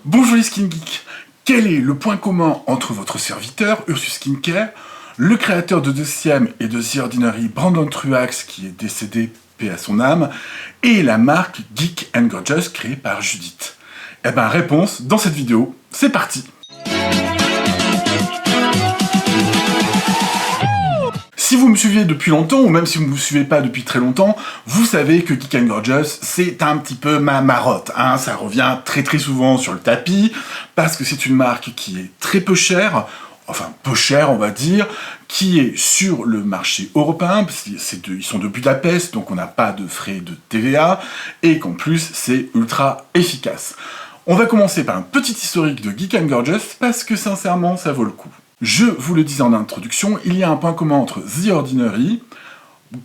Bonjour les Skin Geeks. Quel est le point commun entre votre serviteur, Ursus Skincare, le créateur de Deuxième et de The Ordinary, Brandon Truax, qui est décédé, paix à son âme, et la marque Geek & Gorgeous créée par Judith? Eh ben, réponse dans cette vidéo, c'est parti. Si vous me suivez depuis longtemps, ou même si vous ne me suivez pas depuis très longtemps, vous savez que Geek & Gorgeous, c'est un petit peu ma marotte. Hein. Ça revient très souvent sur le tapis, parce que c'est une marque qui est très peu chère, enfin peu chère on va dire, qui est sur le marché européen, parce qu'ils sont de Budapest, donc on n'a pas de frais de TVA, et qu'en plus c'est ultra efficace. On va commencer par un petit historique de Geek & Gorgeous, parce que sincèrement ça vaut le coup. Je vous le disais en introduction, il y a un point commun entre The Ordinary,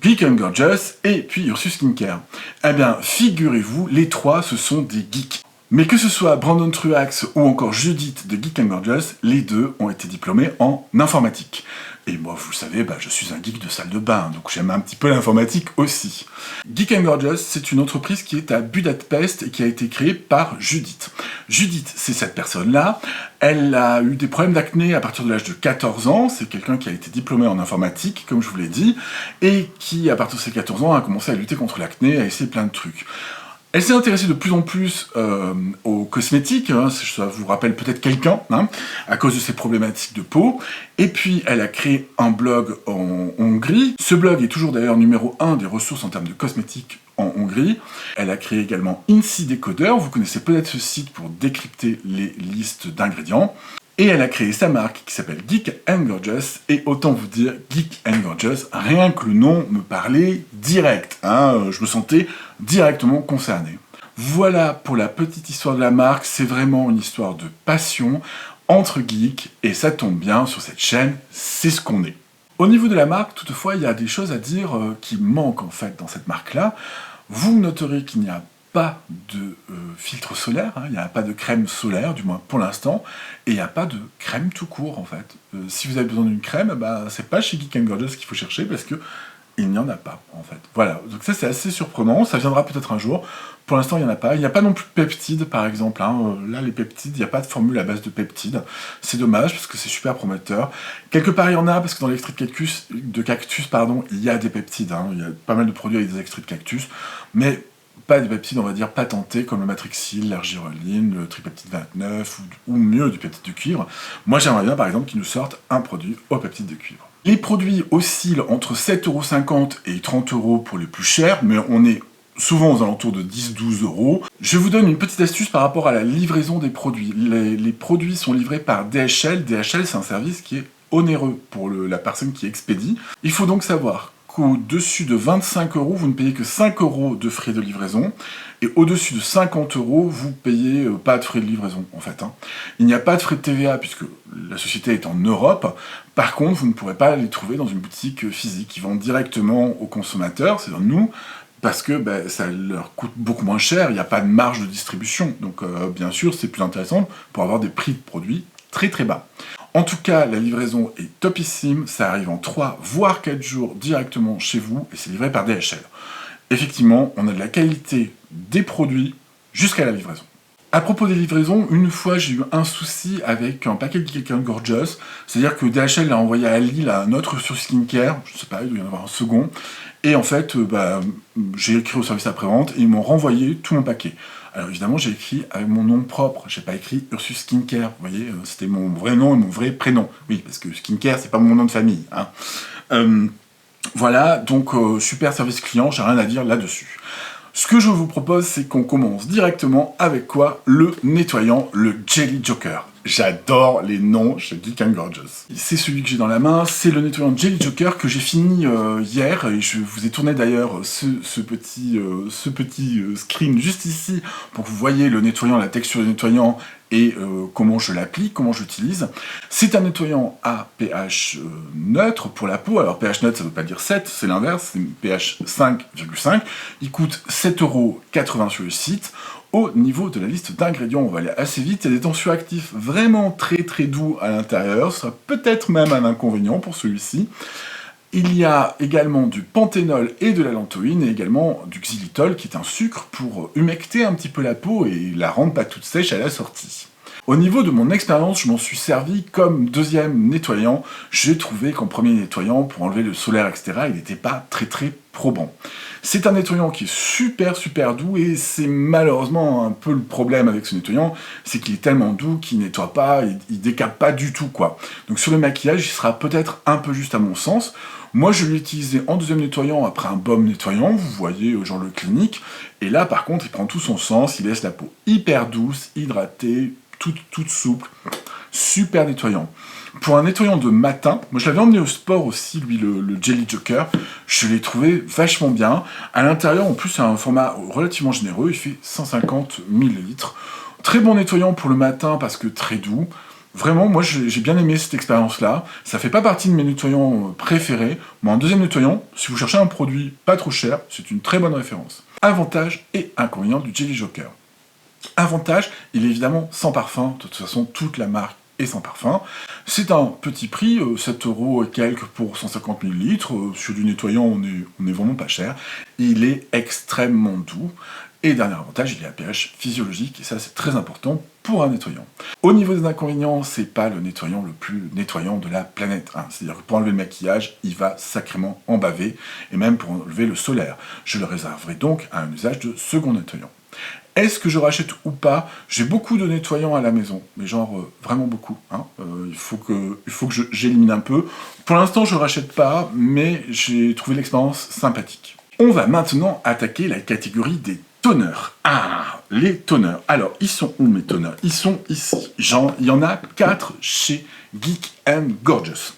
Geek & Gorgeous et puis Ursus Skincare. Eh bien, figurez-vous, les trois, ce sont des geeks. Mais que ce soit Brandon Truax ou encore Judith de Geek & Gorgeous, les deux ont été diplômés en informatique. Et moi, vous le savez, je suis un geek de salle de bain, donc j'aime un petit peu l'informatique aussi. Geek & Gorgeous, c'est une entreprise qui est à Budapest et qui a été créée par Judith. Judith, c'est cette personne-là. Elle a eu des problèmes d'acné à partir de l'âge de 14 ans. C'est quelqu'un qui a été diplômé en informatique, comme je vous l'ai dit, et qui, à partir de ses 14 ans, a commencé à lutter contre l'acné, à essayer plein de trucs. Elle s'est intéressée de plus en plus aux cosmétiques, hein, ça vous rappelle peut-être quelqu'un, hein, à cause de ses problématiques de peau. Et puis, elle a créé un blog en Hongrie. Ce blog est toujours d'ailleurs numéro 1 des ressources en termes de cosmétiques en Hongrie. Elle a créé également INSI Decoder, vous connaissez peut-être ce site pour décrypter les listes d'ingrédients. Et elle a créé sa marque qui s'appelle Geek & Gorgeous, et autant vous dire, Geek & Gorgeous, rien que le nom me parlait direct, hein, je me sentais directement concerné. Voilà pour la petite histoire de la marque, c'est vraiment une histoire de passion entre geeks, et ça tombe bien, sur cette chaîne, c'est ce qu'on est. Au niveau de la marque, toutefois, il y a des choses à dire qui manquent en fait dans cette marque-là. Vous noterez qu'il n'y a pas de filtre solaire, hein, il n'y a pas de crème solaire, du moins pour l'instant, et il n'y a pas de crème tout court en fait. Si vous avez besoin d'une crème, c'est pas chez Geek & Gorgeous qu'il faut chercher parce que il n'y en a pas en fait. Voilà, donc ça c'est assez surprenant, ça viendra peut-être un jour. Pour l'instant il n'y en a pas. Il n'y a pas non plus de peptides par exemple, hein. Là les peptides, il n'y a pas de formule à base de peptides. C'est dommage parce que c'est super prometteur. Quelque part il y en a parce que dans l'extrait de cactus, il y a des peptides, hein. Il y a pas mal de produits avec des extraits de cactus, mais pas des peptides, on va dire, patentés, comme le matrixyl, l'argireline, le tripeptide 29, ou mieux, du peptide de cuivre. Moi, j'aimerais bien, par exemple, qu'ils nous sortent un produit au peptide de cuivre. Les produits oscillent entre 7,50 € et 30 € pour les plus chers, mais on est souvent aux alentours de 10-12 €. Je vous donne une petite astuce par rapport à la livraison des produits. Les produits sont livrés par DHL. DHL, c'est un service qui est onéreux pour la personne qui expédie. Il faut donc savoir qu'au-dessus de 25 €, vous ne payez que 5 € de frais de livraison, et au-dessus de 50 €, vous payez pas de frais de livraison, en fait. Hein. Il n'y a pas de frais de TVA, puisque la société est en Europe. Par contre, vous ne pourrez pas les trouver dans une boutique physique. Ils vendent directement aux consommateurs, c'est-à-dire nous, parce que ça leur coûte beaucoup moins cher, il n'y a pas de marge de distribution. Donc, bien sûr, c'est plus intéressant pour avoir des prix de produits très bas. En tout cas, la livraison est topissime, ça arrive en 3 voire 4 jours directement chez vous, et c'est livré par DHL. Effectivement, on a de la qualité des produits jusqu'à la livraison. À propos des livraisons, une fois j'ai eu un souci avec un paquet de Geek & Gorgeous, c'est-à-dire que DHL l'a envoyé à Lille à un autre sur Skincare, je sais pas, il doit y en avoir un second, et en fait, j'ai écrit au service après-vente, et ils m'ont renvoyé tout mon paquet. Alors évidemment, j'ai écrit avec mon nom propre, j'ai pas écrit Ursus Skincare, vous voyez, c'était mon vrai nom et mon vrai prénom. Oui, parce que Skincare, c'est pas mon nom de famille. Hein. Voilà, donc super service client, j'ai rien à dire là-dessus. Ce que je vous propose, c'est qu'on commence directement avec quoi? Le nettoyant, le Jelly Joker. J'adore les noms chez Geek & Gorgeous. C'est celui que j'ai dans la main, c'est le nettoyant Jelly Joker que j'ai fini hier, et je vous ai tourné d'ailleurs ce petit screen juste ici, pour que vous voyez le nettoyant, la texture du nettoyant, et comment je l'applique, comment j'utilise. C'est un nettoyant à pH neutre pour la peau. Alors pH neutre, ça ne veut pas dire 7, c'est l'inverse, c'est pH 5,5. Il coûte 7,80 € sur le site. Au niveau de la liste d'ingrédients, on va aller assez vite. Il y a des tensioactifs vraiment très doux à l'intérieur. Ce sera peut-être même un inconvénient pour celui-ci. Il y a également du panthénol et de la lantoïne, et également du xylitol, qui est un sucre pour humecter un petit peu la peau et la rendre pas toute sèche à la sortie. Au niveau de mon expérience, je m'en suis servi comme deuxième nettoyant. J'ai trouvé qu'en premier nettoyant, pour enlever le solaire, etc., il n'était pas très probant. C'est un nettoyant qui est super doux, et c'est malheureusement un peu le problème avec ce nettoyant, c'est qu'il est tellement doux qu'il nettoie pas, il décape pas du tout, quoi. Donc sur le maquillage, il sera peut-être un peu juste à mon sens. Moi, je l'ai utilisé en deuxième nettoyant après un baume nettoyant, vous voyez, genre le clinique, et là, par contre, il prend tout son sens, il laisse la peau hyper douce, hydratée, toute souple, super nettoyant. Pour un nettoyant de matin, moi je l'avais emmené au sport aussi, lui, le Jelly Joker, je l'ai trouvé vachement bien. À l'intérieur, en plus, c'est un format relativement généreux, il fait 150 ml. Très bon nettoyant pour le matin parce que très doux. Vraiment, moi j'ai bien aimé cette expérience-là. Ça fait pas partie de mes nettoyants préférés, mais en deuxième nettoyant, si vous cherchez un produit pas trop cher, c'est une très bonne référence. Avantages et inconvénients du Jelly Joker. Avantage, il est évidemment sans parfum, de toute façon toute la marque est sans parfum. C'est un petit prix, 7 € et quelques pour 150 ml, sur du nettoyant on est vraiment pas cher. Il est extrêmement doux, et dernier avantage, il est à pH physiologique, et ça c'est très important pour un nettoyant. Au niveau des inconvénients, c'est pas le nettoyant le plus nettoyant de la planète, hein. C'est-à-dire que pour enlever le maquillage, il va sacrément en baver, et même pour enlever le solaire. Je le réserverai donc à un usage de second nettoyant. Est-ce que je rachète ou pas? J'ai beaucoup de nettoyants à la maison, mais genre vraiment beaucoup, hein. Il faut que j'élimine un peu. Pour l'instant, je rachète pas, mais j'ai trouvé l'expérience sympathique. On va maintenant attaquer la catégorie des toners. Ah, les toners. Alors, ils sont où mes toners? Ils sont ici. Il y en a 4 chez Geek & Gorgeous.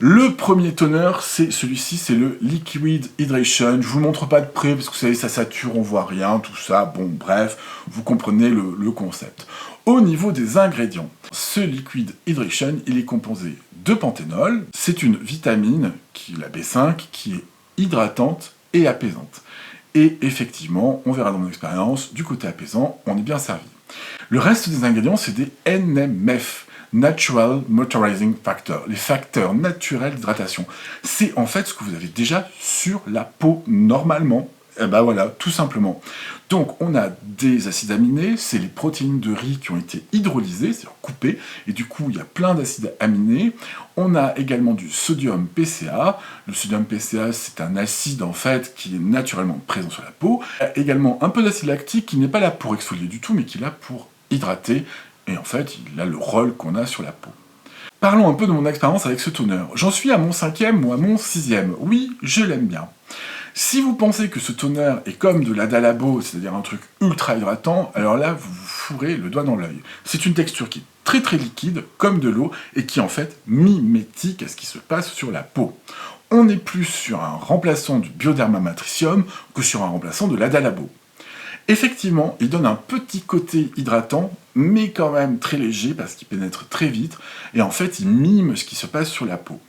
Le premier toner, c'est celui-ci, c'est le Liquid Hydration. Je vous le montre pas de près, parce que vous savez, ça sature, on voit rien, tout ça. Bon, bref, vous comprenez le concept. Au niveau des ingrédients, ce Liquid Hydration, il est composé de panthénol. C'est une vitamine, la B5, qui est hydratante et apaisante. Et effectivement, on verra dans mon expérience, du côté apaisant, on est bien servi. Le reste des ingrédients, c'est des NMF. Natural Moisturizing Factor, les facteurs naturels d'hydratation. C'est en fait ce que vous avez déjà sur la peau normalement. Et ben voilà, tout simplement. Donc on a des acides aminés, c'est les protéines de riz qui ont été hydrolysées, c'est-à-dire coupées, et du coup il y a plein d'acides aminés. On a également du sodium PCA. Le sodium PCA, c'est un acide en fait qui est naturellement présent sur la peau. Il y a également un peu d'acide lactique qui n'est pas là pour exfolier du tout, mais qui est là pour hydrater. Et en fait, il a le rôle qu'on a sur la peau. Parlons un peu de mon expérience avec ce toner. J'en suis à mon 5e ou à mon 6e. Oui, je l'aime bien. Si vous pensez que ce toner est comme de l'Adalabo, c'est-à-dire un truc ultra hydratant, alors là, vous vous fourrez le doigt dans l'œil. C'est une texture qui est très liquide, comme de l'eau, et qui est en fait mimétique à ce qui se passe sur la peau. On est plus sur un remplaçant du Bioderma Matricium que sur un remplaçant de l'Adalabo. Effectivement, il donne un petit côté hydratant, mais quand même très léger parce qu'il pénètre très vite, et en fait il mime ce qui se passe sur la peau.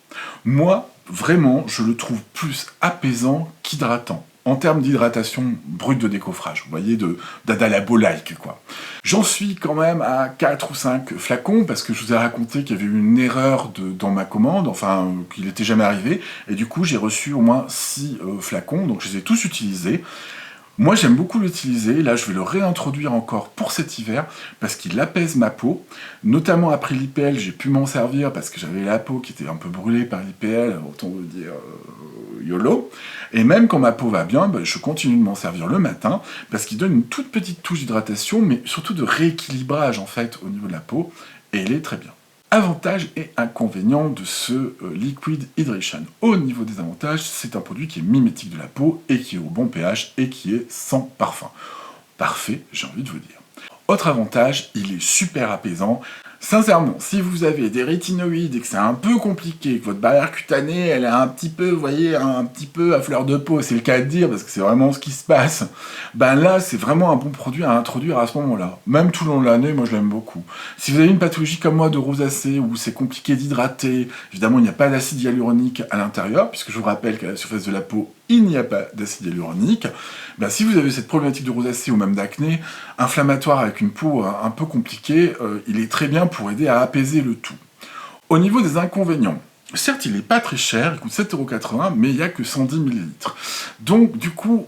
Moi, vraiment, je le trouve plus apaisant qu'hydratant, en termes d'hydratation brute de décoffrage, vous voyez, d'Adalabo-like, quoi. J'en suis quand même à 4 ou 5 flacons, parce que je vous ai raconté qu'il y avait eu une erreur dans ma commande, enfin, qu'il n'était jamais arrivé, et du coup j'ai reçu au moins 6 flacons, donc je les ai tous utilisés. Moi j'aime beaucoup l'utiliser, là je vais le réintroduire encore pour cet hiver parce qu'il apaise ma peau, notamment après l'IPL j'ai pu m'en servir parce que j'avais la peau qui était un peu brûlée par l'IPL, autant vous dire YOLO, et même quand ma peau va bien, je continue de m'en servir le matin parce qu'il donne une toute petite touche d'hydratation mais surtout de rééquilibrage en fait au niveau de la peau, et il est très bien. Avantages et inconvénients de ce Liquid Hydration. Au niveau des avantages, c'est un produit qui est mimétique de la peau et qui est au bon pH et qui est sans parfum. Parfait, j'ai envie de vous dire. Autre avantage, il est super apaisant. Sincèrement, si vous avez des rétinoïdes et que c'est un peu compliqué, que votre barrière cutanée, elle est un petit peu, vous voyez, un petit peu à fleur de peau, c'est le cas de dire, parce que c'est vraiment ce qui se passe, ben là, c'est vraiment un bon produit à introduire à ce moment-là. Même tout le long de l'année, moi je l'aime beaucoup. Si vous avez une pathologie comme moi de rosacée, où c'est compliqué d'hydrater, évidemment il n'y a pas d'acide hyaluronique à l'intérieur, puisque je vous rappelle qu'à la surface de la peau, il n'y a pas d'acide hyaluronique, ben, si vous avez cette problématique de rosacée ou même d'acné, inflammatoire avec une peau un peu compliquée, il est très bien pour aider à apaiser le tout. Au niveau des inconvénients, Certes, il n'est pas très cher, il coûte 7,80 €, mais il n'y a que 110 millilitres. Donc, du coup,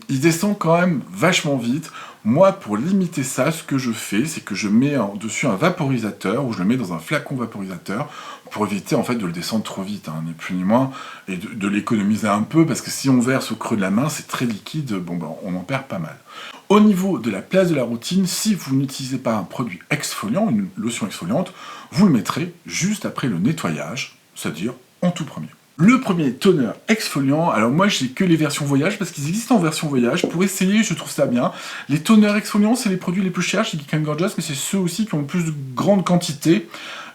il descend quand même vachement vite. Moi, pour limiter ça, ce que je fais, c'est que je mets dessus un vaporisateur, ou je le mets dans un flacon vaporisateur, pour éviter en fait de le descendre trop vite, hein, ni plus ni moins, et de l'économiser un peu, parce que si on verse au creux de la main, c'est très liquide, bon ben, on en perd pas mal. Au niveau de la place de la routine, si vous n'utilisez pas un produit exfoliant, une lotion exfoliante, vous le mettrez juste après le nettoyage, c'est-à-dire en tout premier. Le premier toner exfoliant, alors moi j'ai que les versions voyage parce qu'ils existent en version voyage. Pour essayer, je trouve ça bien. Les toners exfoliants, c'est les produits les plus chers chez Geek & Gorgeous, mais c'est ceux aussi qui ont le plus de grande quantité.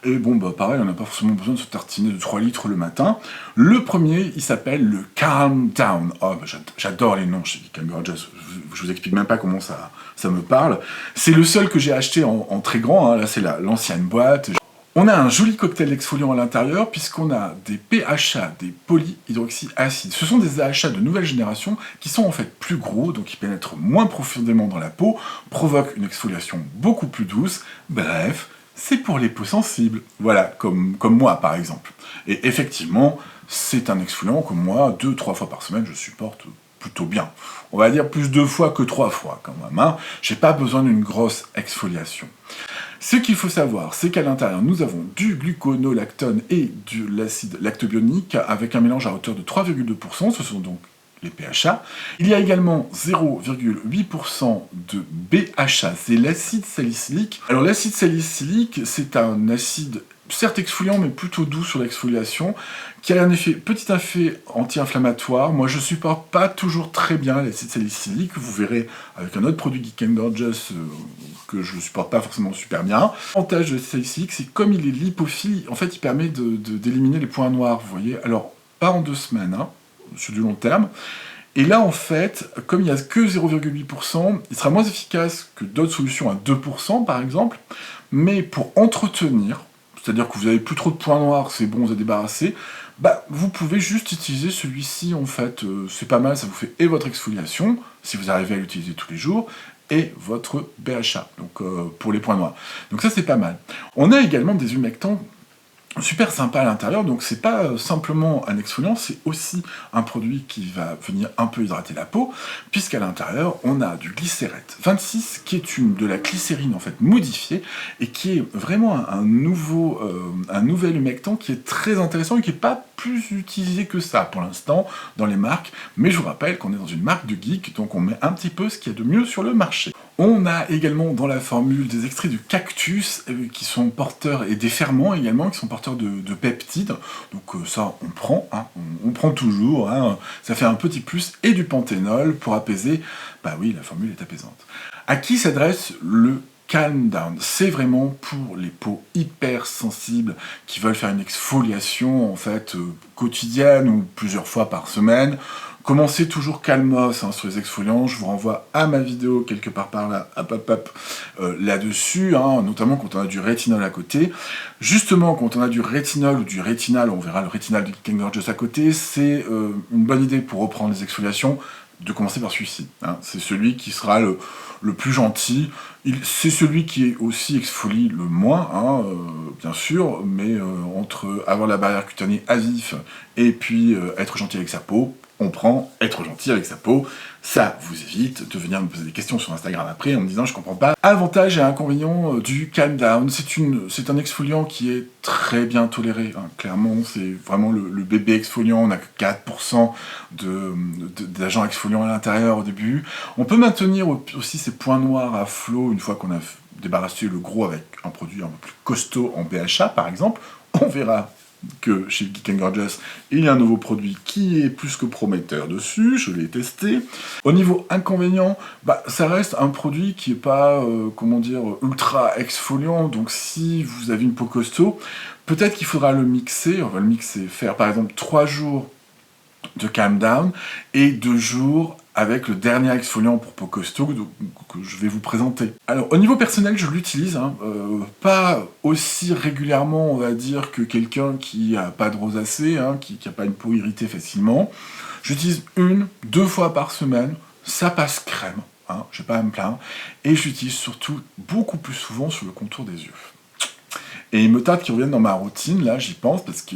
Et bon, bah pareil, on n'a pas forcément besoin de se tartiner de 3 litres le matin. Le premier, il s'appelle le Calm Down. Oh, bah, j'adore les noms chez Geek & Gorgeous. Je vous explique même pas comment ça me parle. C'est le seul que j'ai acheté en très grand, hein. Là c'est l'ancienne boîte. On a un joli cocktail exfoliant à l'intérieur, puisqu'on a des PHA, des polyhydroxyacides. Ce sont des AHA de nouvelle génération qui sont en fait plus gros, donc qui pénètrent moins profondément dans la peau, provoquent une exfoliation beaucoup plus douce. Bref, c'est pour les peaux sensibles. Voilà, comme moi par exemple. Et effectivement, c'est un exfoliant que moi, 2-3 fois par semaine, je supporte plutôt bien. On va dire plus 2 fois que 3 fois quand même, hein. J'ai pas besoin d'une grosse exfoliation. Ce qu'il faut savoir, c'est qu'à l'intérieur, nous avons du gluconolactone et de l'acide lactobionique avec un mélange à hauteur de 3,2%, ce sont donc les PHA. Il y a également 0,8% de BHA, c'est l'acide salicylique. Alors l'acide salicylique, c'est un acide certes exfoliant, mais plutôt doux sur l'exfoliation, qui a un petit effet anti-inflammatoire. Moi, je supporte pas toujours très bien l'acide salicylique. Vous verrez avec un autre produit Geek & Gorgeous que je ne supporte pas forcément super bien. L'avantage de l'acide salicylique, c'est comme il est lipophile, en fait, il permet d'éliminer les points noirs, vous voyez. Alors, pas en 2 semaines, hein, sur du long terme. Et là, en fait, comme il n'y a que 0,8%, il sera moins efficace que d'autres solutions à 2%, par exemple. Mais pour entretenir, c'est-à-dire que vous n'avez plus trop de points noirs, c'est bon, vous êtes débarrassé, bah, vous pouvez juste utiliser celui-ci, en fait, c'est pas mal, ça vous fait et votre exfoliation, si vous arrivez à l'utiliser tous les jours, et votre BHA, donc pour les points noirs. Donc ça, c'est pas mal. On a également des humectants super sympa à l'intérieur, donc c'est pas simplement un exfoliant, c'est aussi un produit qui va venir un peu hydrater la peau, puisqu'à l'intérieur on a du glycérate 26 qui est de la glycérine en fait modifiée et qui est vraiment un nouvel humectant qui est très intéressant et qui n'est pas plus utilisé que ça pour l'instant dans les marques, mais je vous rappelle qu'on est dans une marque de geek, donc on met un petit peu ce qu'il y a de mieux sur le marché. On a également dans la formule des extraits de cactus qui sont porteurs, et des ferments également qui sont porteurs de peptides, donc ça on prend, hein, on prend toujours, hein, ça fait un petit plus, et du panthénol pour apaiser, bah oui la formule est apaisante. À qui s'adresse le Calm Down? C'est vraiment pour les peaux hyper sensibles qui veulent faire une exfoliation en fait quotidienne ou plusieurs fois par semaine. Commencez toujours calmos hein, sur les exfoliants, je vous renvoie à ma vidéo quelque part par là, là-dessus, hein, notamment quand on a du rétinol à côté. Justement, quand on a du rétinol ou du rétinal, on verra le rétinal de Geek & Gorgeous à côté, c'est une bonne idée pour reprendre les exfoliations, de commencer par celui-ci. Hein. C'est celui qui sera le plus gentil, c'est celui qui est aussi exfolie le moins, hein, bien sûr, mais entre avoir la barrière cutanée à vif et puis être gentil avec sa peau, on prend être gentil avec sa peau, ça vous évite de venir me poser des questions sur Instagram après en me disant je comprends pas. Avantage et inconvénient du Calm Down, c'est un exfoliant qui est très bien toléré, hein. Clairement c'est vraiment le bébé exfoliant, on n'a que 4% d'agents exfoliants à l'intérieur au début. On peut maintenir aussi ces points noirs à flot une fois qu'on a débarrassé le gros avec un produit un peu plus costaud en BHA par exemple. On verra que chez Geek & Gorgeous, il y a un nouveau produit qui est plus que prometteur dessus, je l'ai testé. Au niveau inconvénient, bah, ça reste un produit qui n'est pas, comment dire, ultra exfoliant, donc si vous avez une peau costaud, peut-être qu'il faudra le mixer, on va le mixer, faire par exemple 3 jours de Calm Down et 2 jours avec le dernier exfoliant pour peau costaud que je vais vous présenter. Alors au niveau personnel, je l'utilise, hein, pas aussi régulièrement on va dire que quelqu'un qui a pas de rosacée, hein, qui a pas une peau irritée facilement. J'utilise 1-2 fois par semaine, ça passe crème, hein, j'ai pas à me plaindre, et j'utilise surtout beaucoup plus souvent sur le contour des yeux. Et il me tarde qu'il revienne dans ma routine, là, j'y pense, parce que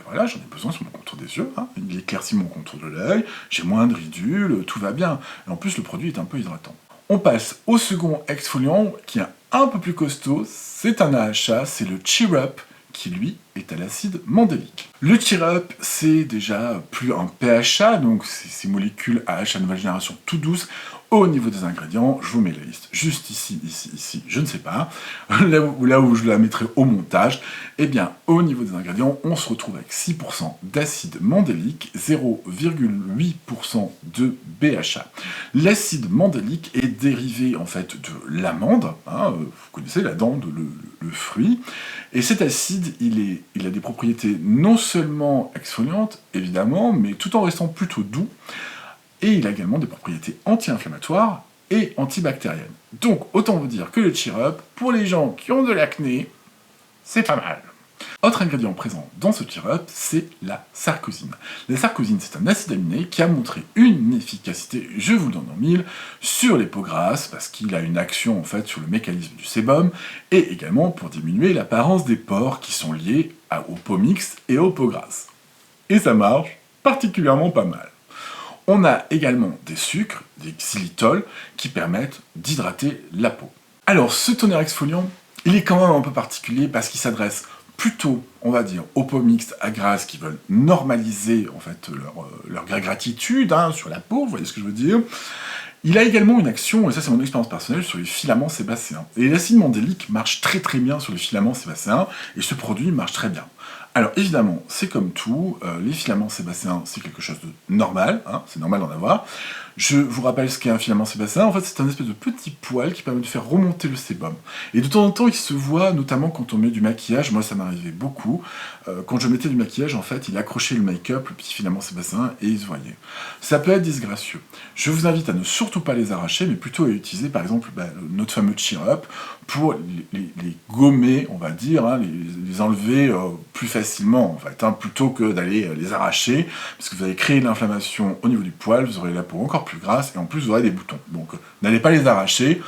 voilà, j'en ai besoin sur mon contour des yeux, hein. Il éclaircit mon contour de l'œil, j'ai moins de ridules, tout va bien. Et en plus, le produit est un peu hydratant. On passe au second exfoliant, qui est un peu plus costaud, c'est un AHA, c'est le Cheer Up, qui lui est à l'acide mandélique. Le Cheer Up, c'est déjà plus un PHA, donc c'est ces molécules AHA nouvelle génération tout douces. Au niveau des ingrédients, je vous mets la liste juste ici, je ne sais pas, là où je la mettrai au montage. Eh bien, au niveau des ingrédients, on se retrouve avec 6% d'acide mandélique, 0,8% de BHA. L'acide mandélique est dérivé en fait de l'amande, hein, vous connaissez la dent, le fruit, et cet acide, il a des propriétés non seulement exfoliantes, évidemment, mais tout en restant plutôt doux, et il a également des propriétés anti-inflammatoires et antibactériennes. Donc, autant vous dire que le Cheer Up, pour les gens qui ont de l'acné, c'est pas mal. Autre ingrédient présent dans ce Cheer Up, c'est la sarcosine. La sarcosine, c'est un acide aminé qui a montré une efficacité, je vous le donne en mille, sur les peaux grasses, parce qu'il a une action en fait sur le mécanisme du sébum, et également pour diminuer l'apparence des pores qui sont liés aux peaux mixtes et aux peaux grasses. Et ça marche particulièrement pas mal. On a également des sucres, des xylitol, qui permettent d'hydrater la peau. Alors, ce toner exfoliant, il est quand même un peu particulier parce qu'il s'adresse plutôt, on va dire, aux peaux mixtes à grasses qui veulent normaliser en fait leur gratitude sur la peau, vous voyez ce que je veux dire. Il a également une action, et ça c'est mon expérience personnelle, sur les filaments sébacéens. Et l'acide mandélique marche très très bien sur les filaments sébacéens, et ce produit marche très bien. Alors évidemment, c'est comme tout, les filaments sébacéens c'est quelque chose de normal, hein, c'est normal d'en avoir. Je vous rappelle ce qu'est un filament sébacéen, en fait c'est un espèce de petit poil qui permet de faire remonter le sébum. Et de temps en temps il se voit, notamment quand on met du maquillage, moi ça m'arrivait beaucoup, quand je mettais du maquillage en fait il accrochait le make-up, le petit filament sébacéen, et il se voyait. Ça peut être disgracieux. Je vous invite à ne surtout pas les arracher, mais plutôt à utiliser par exemple notre fameux Cheer Up pour les gommer, on va dire, hein, les enlever plus facilement en fait, hein, plutôt que d'aller les arracher, parce que vous allez créer de l'inflammation au niveau du poil, vous aurez la peau encore plus grasse, et en plus vous aurez des boutons. Donc n'allez pas les arracher,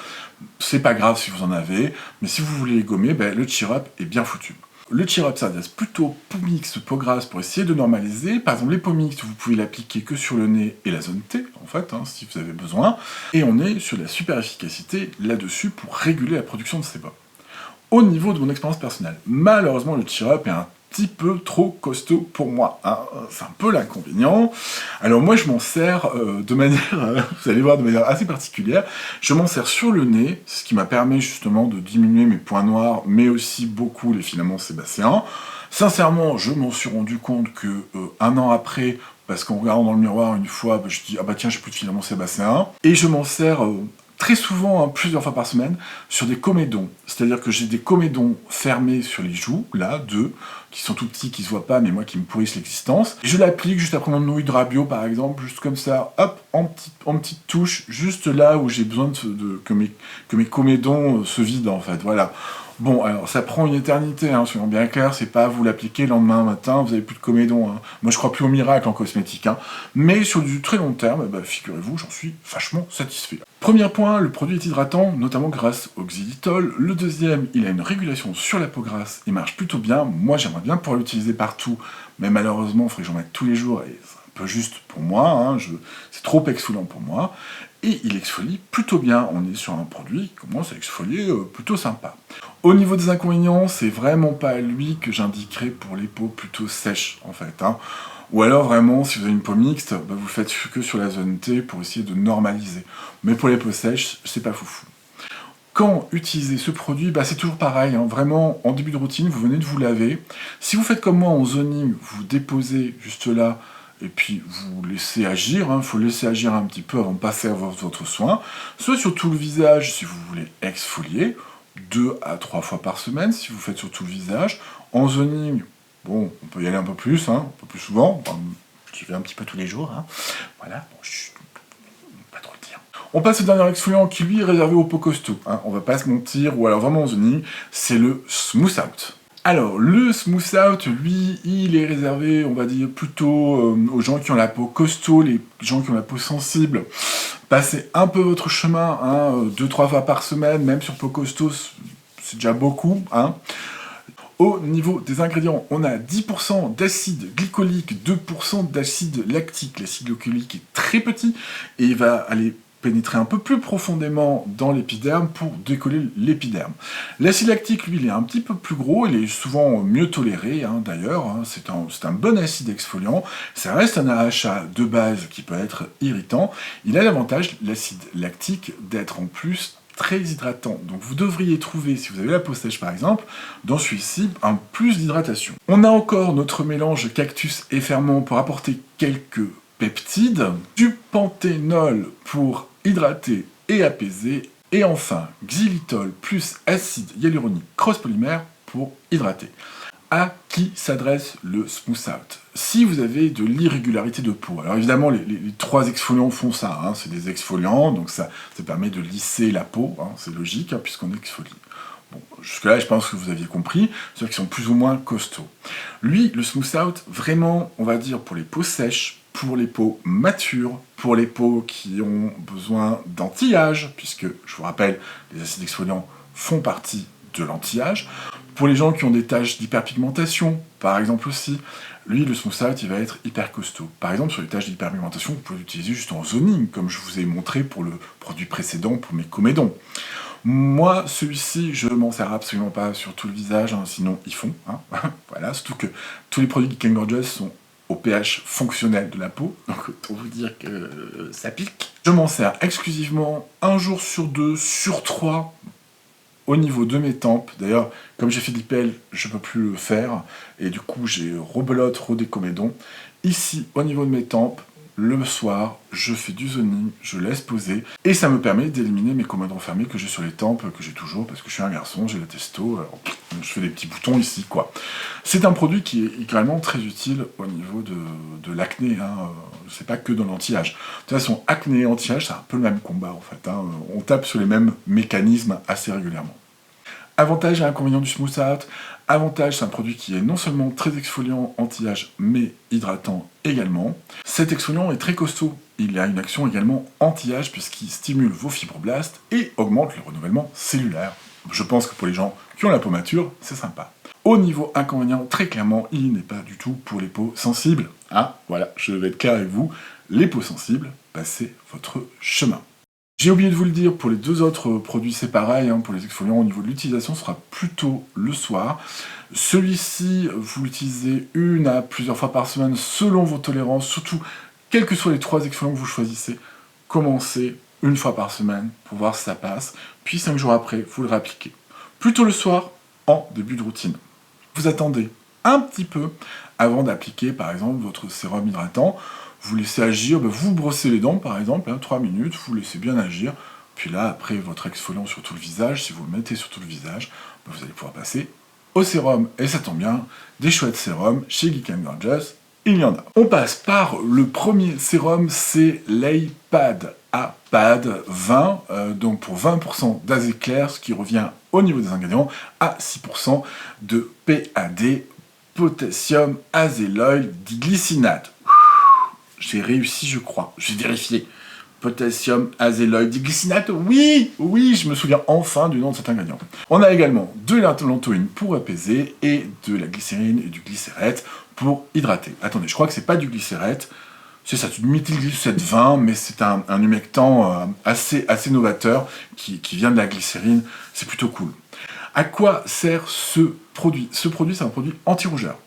c'est pas grave si vous en avez, mais si vous voulez les gommer, le Cheer Up est bien foutu. Le Cheer Up s'adresse plutôt peau mixte, peau grasse pour essayer de normaliser. Par exemple, les peaux mixtes, vous pouvez l'appliquer que sur le nez et la zone T, en fait, hein, si vous avez besoin. Et on est sur la super efficacité là-dessus pour réguler la production de sébum. Au niveau de mon expérience personnelle, malheureusement, le Cheer Up est un petit peu trop costaud pour moi, hein. C'est un peu l'inconvénient. Alors moi je m'en sers de manière, vous allez voir, de manière assez particulière. Je m'en sers sur le nez, ce qui m'a permis justement de diminuer mes points noirs, mais aussi beaucoup les filaments sébacéens. Sincèrement, je m'en suis rendu compte que un an après, parce qu'en regardant dans le miroir une fois, je dis ah bah tiens j'ai plus de filaments sébacéens, et je m'en sers très souvent, hein, plusieurs fois par semaine, sur des comédons. C'est-à-dire que j'ai des comédons fermés sur les joues, là, deux, qui sont tout petits, qui se voient pas, mais moi qui me pourrissent l'existence. Et je l'applique juste après mon nouille de Rabio, par exemple, juste comme ça, hop, en petite touche, juste là où j'ai besoin que mes comédons se vident, en fait, voilà. Bon, alors ça prend une éternité, hein, soyons bien clairs, c'est pas vous l'appliquer le lendemain matin, vous avez plus de comédons. Hein. Moi je crois plus au miracle en cosmétique, hein. Mais sur du très long terme, figurez-vous, j'en suis vachement satisfait. Premier point, le produit est hydratant, notamment grâce au xylitol. Le deuxième, il a une régulation sur la peau grasse, il marche plutôt bien. Moi j'aimerais bien pouvoir l'utiliser partout, mais malheureusement il faudrait que j'en mette tous les jours, et c'est un peu juste pour moi, hein, c'est trop exfoliant pour moi. Et il exfolie plutôt bien, on est sur un produit qui commence à exfolier plutôt sympa. Au niveau des inconvénients, c'est vraiment pas lui que j'indiquerais pour les peaux plutôt sèches, en fait, hein. Ou alors vraiment, si vous avez une peau mixte, vous faites que sur la zone T pour essayer de normaliser. Mais pour les peaux sèches, c'est pas foufou. Quand utiliser ce produit, c'est toujours pareil, hein. Vraiment, en début de routine, vous venez de vous laver. Si vous faites comme moi en zoning, vous déposez juste là, et puis vous laissez agir, il faut laisser agir un petit peu avant de passer à votre soin, soit sur tout le visage si vous voulez exfolier, 2 à 3 fois par semaine si vous faites sur tout le visage. En zoning, bon, on peut y aller un peu plus, hein, un peu plus souvent, j'y vais un petit peu tous les jours, hein. Voilà, bon, pas trop le dire. On passe au dernier exfoliant qui lui est réservé aux peaux costauds, hein, on va pas se mentir, ou alors vraiment en zoning, c'est le Smooth Out. Alors, le Smooth Out, lui, il est réservé, on va dire, plutôt aux gens qui ont la peau costaud, les gens qui ont la peau sensible. Passez un peu votre chemin, hein, 2-3 fois par semaine, même sur peau costaud, c'est déjà beaucoup, hein. Au niveau des ingrédients, on a 10% d'acide glycolique, 2% d'acide lactique. L'acide glycolique est très petit et il va aller pénétrer un peu plus profondément dans l'épiderme pour décoller l'épiderme. L'acide lactique, lui, il est un petit peu plus gros, il est souvent mieux toléré, d'ailleurs, c'est un bon acide exfoliant, ça reste un AHA de base qui peut être irritant, il a l'avantage, l'acide lactique, d'être en plus très hydratant. Donc vous devriez trouver, si vous avez la peau sèche par exemple, dans celui-ci, un plus d'hydratation. On a encore notre mélange cactus et ferment pour apporter quelques peptides, du panthénol pour hydrater et apaiser, et enfin xylitol plus acide hyaluronique cross-polymère pour hydrater. À qui s'adresse le Smooth Out? Si vous avez de l'irrégularité de peau, alors évidemment les 3 exfoliants font ça, c'est des exfoliants, donc ça permet de lisser la peau, c'est logique, puisqu'on exfolie. Bon, jusque-là, je pense que vous aviez compris, ceux qui sont plus ou moins costauds. Lui, le Smooth Out, vraiment, on va dire pour les peaux sèches, pour les peaux matures, pour les peaux qui ont besoin d'anti-âge, puisque, je vous rappelle, les acides exfoliants font partie de l'anti-âge. Pour les gens qui ont des taches d'hyperpigmentation, par exemple aussi, lui, le Smooth Out, il va être hyper costaud. Par exemple, sur les taches d'hyperpigmentation, vous pouvez l'utiliser juste en zoning, comme je vous ai montré pour le produit précédent, pour mes comédons. Moi, celui-ci, je m'en sers absolument pas sur tout le visage, sinon ils font. Voilà, surtout que tous les produits Geek & Gorgeous sont au pH fonctionnel de la peau, donc autant vous dire que ça pique. Je m'en sers exclusivement 1 jour sur 2, sur 3, au niveau de mes tempes. D'ailleurs, comme j'ai fait de l'IPL, je ne peux plus le faire, et du coup j'ai rebelote, redécomédon. Ici, au niveau de mes tempes, le soir, je fais du zoning, je laisse poser, et ça me permet d'éliminer mes comédons fermés que j'ai sur les tempes, que j'ai toujours, parce que je suis un garçon, j'ai la testo, alors, je fais des petits boutons ici, quoi. C'est un produit qui est également très utile au niveau de l'acné, c'est pas que dans l'anti-âge. De toute façon, acné et anti-âge, c'est un peu le même combat, en fait, on tape sur les mêmes mécanismes assez régulièrement. Avantage et inconvénient du Smooth Out. Avantage, c'est un produit qui est non seulement très exfoliant anti-âge, mais hydratant également. Cet exfoliant est très costaud. Il a une action également anti-âge puisqu'il stimule vos fibroblastes et augmente le renouvellement cellulaire. Je pense que pour les gens qui ont la peau mature, c'est sympa. Au niveau inconvénient, très clairement, il n'est pas du tout pour les peaux sensibles. Voilà, je vais être clair avec vous. Les peaux sensibles, passez votre chemin. J'ai oublié de vous le dire, pour les 2 autres produits, c'est pareil, pour les exfoliants, au niveau de l'utilisation, ce sera plutôt le soir. Celui-ci, vous l'utilisez 1 à plusieurs fois par semaine, selon vos tolérances, surtout, quels que soient les 3 exfoliants que vous choisissez, commencez 1 fois par semaine, pour voir si ça passe, puis 5 jours après, vous le réappliquez. Plutôt le soir, en début de routine. Vous attendez un petit peu avant d'appliquer, par exemple, votre sérum hydratant. Vous laissez agir, vous brossez les dents par exemple, 3 minutes, vous laissez bien agir, puis là, après votre exfoliant sur tout le visage, si vous le mettez sur tout le visage, vous allez pouvoir passer au sérum, et ça tombe bien, des chouettes sérums chez Geek & Gorgeous, il y en a. On passe par le premier sérum, c'est l'APAD, APAD 20, donc pour 20% d'azé clair, ce qui revient au niveau des ingrédients à 6% de PAD, potassium azéloïde diglycinate. J'ai réussi, je crois. Je vais vérifier. Potassium azéloïde diglycinate. Oui, je me souviens enfin du nom de cet ingrédient. On a également de l'allantoïne pour apaiser et de la glycérine et du glycérate pour hydrater. Attendez, je crois que c'est pas du glycérate. C'est ça, c'est du méthylglycérate 20, mais c'est un humectant assez novateur qui vient de la glycérine. C'est plutôt cool. À quoi sert ce produit? Ce produit, c'est un produit anti-rougeur.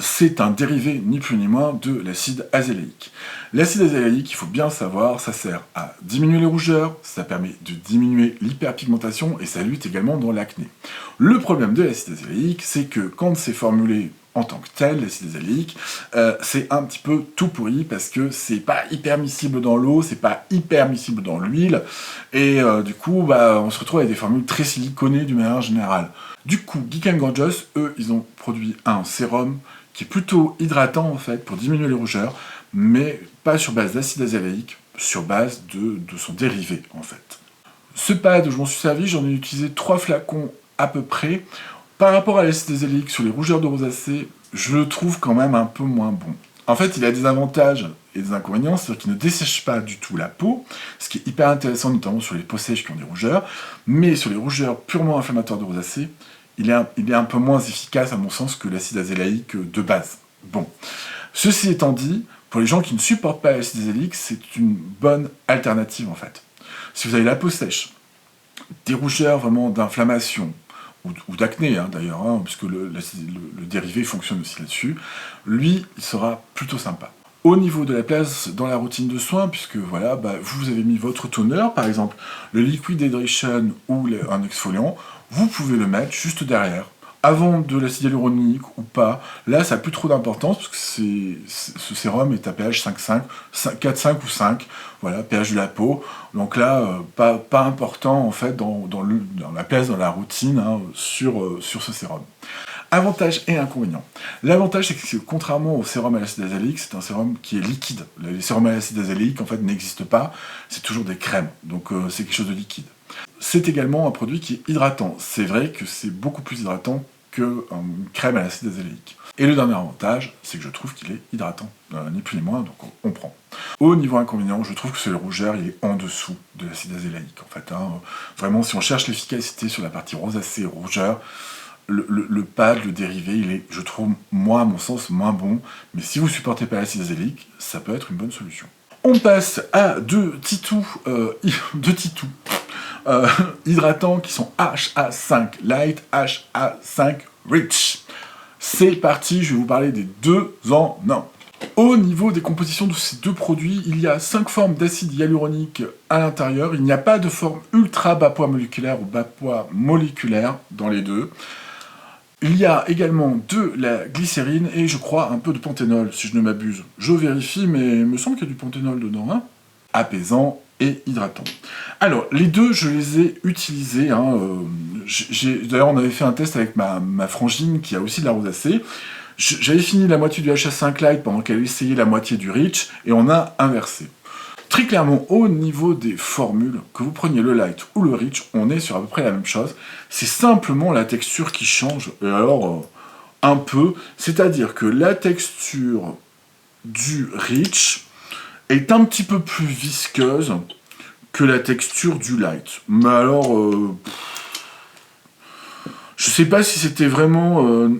C'est un dérivé, ni plus ni moins, de l'acide azélaïque. L'acide azélaïque, il faut bien savoir, ça sert à diminuer les rougeurs, ça permet de diminuer l'hyperpigmentation et ça lutte également dans l'acné. Le problème de l'acide azélaïque, c'est que quand c'est formulé en tant que tel, l'acide azélaïque, c'est un petit peu tout pourri parce que c'est pas hyper miscible dans l'eau, c'est pas hyper miscible dans l'huile, et du coup, on se retrouve avec des formules très siliconées d'une manière générale. Du coup, Geek & Gorgeous, eux, ils ont produit un sérum qui est plutôt hydratant en fait pour diminuer les rougeurs, mais pas sur base d'acide azélaïque, sur base de son dérivé en fait. Ce pad, je m'en suis servi, j'en ai utilisé 3 flacons à peu près. Par rapport à l'acide azélaïque sur les rougeurs de rosacée, je le trouve quand même un peu moins bon. En fait, il a des avantages et des inconvénients, c'est-à-dire qu'il ne dessèche pas du tout la peau, ce qui est hyper intéressant notamment sur les peaux sèches qui ont des rougeurs, mais sur les rougeurs purement inflammatoires de rosacée, il est un peu moins efficace à mon sens que l'acide azélaïque de base. Bon, ceci étant dit, pour les gens qui ne supportent pas l'acide azélaïque, c'est une bonne alternative en fait. Si vous avez la peau sèche, des rougeurs vraiment d'inflammation, ou d'acné d'ailleurs, puisque le dérivé fonctionne aussi là-dessus, lui, il sera plutôt sympa. Au niveau de la place dans la routine de soins, puisque voilà, vous avez mis votre toner, par exemple, le liquid hydration ou un exfoliant, vous pouvez le mettre juste derrière, avant de l'acide hyaluronique ou pas. Là, ça n'a plus trop d'importance, parce que ce sérum est à pH 5,5, 4,5 ou 5, voilà, pH de la peau. Donc là, pas important en fait dans la place dans la routine sur ce sérum. Avantages et inconvénients. L'avantage, c'est que contrairement au sérum à l'acide azélaïque, c'est un sérum qui est liquide. Les sérums à l'acide azélaïque, en fait, n'existent pas. C'est toujours des crèmes, donc c'est quelque chose de liquide. C'est également un produit qui est hydratant. C'est vrai que c'est beaucoup plus hydratant qu'une crème à l'acide azélaïque. Et le dernier avantage, c'est que je trouve qu'il est hydratant, ni plus ni moins, donc on prend. Au niveau inconvénient, je trouve que c'est le rougeur, il est en dessous de l'acide azélaïque, en fait. Vraiment, si on cherche l'efficacité sur la partie rosacée rougeur, le pad, le dérivé, il est, je trouve, moi, à mon sens, moins bon. Mais si vous supportez pas l'acide azélaïque, ça peut être une bonne solution. On passe à deux titous hydratants qui sont HA5 Light, HA5 Rich. C'est parti, je vais vous parler des deux en un. Au niveau des compositions de ces deux produits, il y a 5 formes d'acide hyaluronique à l'intérieur. Il n'y a pas de forme ultra bas poids moléculaire ou bas poids moléculaire dans les deux. Il y a également de la glycérine et je crois un peu de panthénol, si je ne m'abuse. Je vérifie, mais il me semble qu'il y a du panthénol dedans. Apaisant et hydratant. Alors, les deux, je les ai utilisés. D'ailleurs, on avait fait un test avec ma frangine qui a aussi de la rosacée. J'avais fini la moitié du HA5 Light pendant qu'elle essayait la moitié du Rich, et on a inversé. Très clairement, au niveau des formules, que vous preniez le Light ou le Rich, on est sur à peu près la même chose. C'est simplement la texture qui change, et alors un peu. C'est-à-dire que la texture du Rich est un petit peu plus visqueuse que la texture du Light. Mais alors, je sais pas si c'était vraiment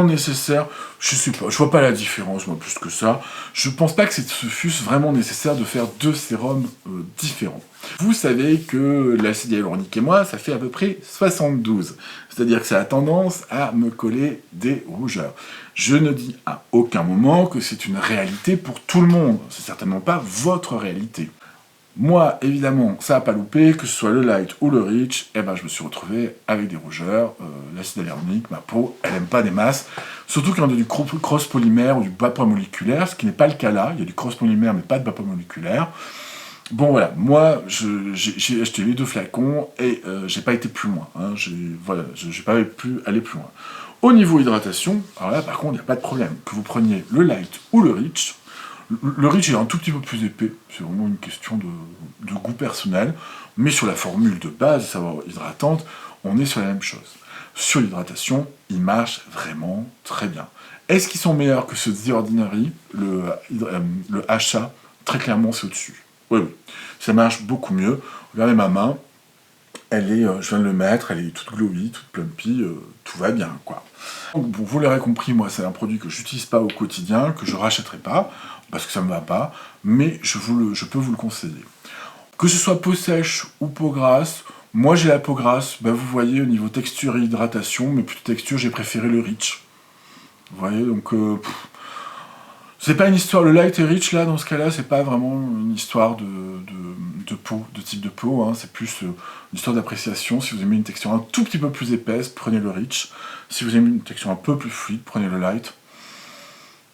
nécessaire. Je sais pas, je vois pas la différence, moi, plus que ça. Je pense pas que ce fût vraiment nécessaire de faire deux sérums différents. Vous savez que l'acide hyaluronique et moi, ça fait à peu près 72. C'est-à-dire que ça a tendance à me coller des rougeurs. Je ne dis à aucun moment que c'est une réalité pour tout le monde. C'est certainement pas votre réalité. Moi, évidemment, ça n'a pas loupé, que ce soit le Light ou le Rich, je me suis retrouvé avec des rougeurs, l'acide hyaluronique, ma peau, elle n'aime pas des masses, surtout quand il y a du cross-polymère ou du bas poids moléculaire, ce qui n'est pas le cas là, il y a du cross-polymère mais pas de bas poids moléculaire. Bon voilà, moi, j'ai acheté les deux flacons et j'ai pas été plus loin, j'ai pas pu aller plus loin. Au niveau hydratation, alors là, par contre, il n'y a pas de problème, que vous preniez le Light ou le Rich. Le Rich est un tout petit peu plus épais, c'est vraiment une question de goût personnel, mais sur la formule de base, savoir hydratante, on est sur la même chose. Sur l'hydratation, ils marchent vraiment très bien. Est-ce qu'ils sont meilleurs que ceux de The Ordinary, le HA? Très clairement, c'est au-dessus. Oui, ça marche beaucoup mieux. Regardez ma main, je viens de le mettre, elle est toute glowy, toute plumpy, tout va bien, quoi. Donc, bon, vous l'aurez compris, moi, c'est un produit que j'utilise pas au quotidien, que je rachèterai pas, parce que ça me va pas, mais je peux vous le conseiller. Que ce soit peau sèche ou peau grasse, moi j'ai la peau grasse, vous voyez, au niveau texture et hydratation, mais plutôt texture, j'ai préféré le Rich. Vous voyez, donc... c'est pas une histoire, le Light et Rich, là, dans ce cas-là, c'est pas vraiment une histoire de peau, de type de peau, c'est plus une histoire d'appréciation. Si vous aimez une texture un tout petit peu plus épaisse, prenez le Rich. Si vous aimez une texture un peu plus fluide, prenez le Light.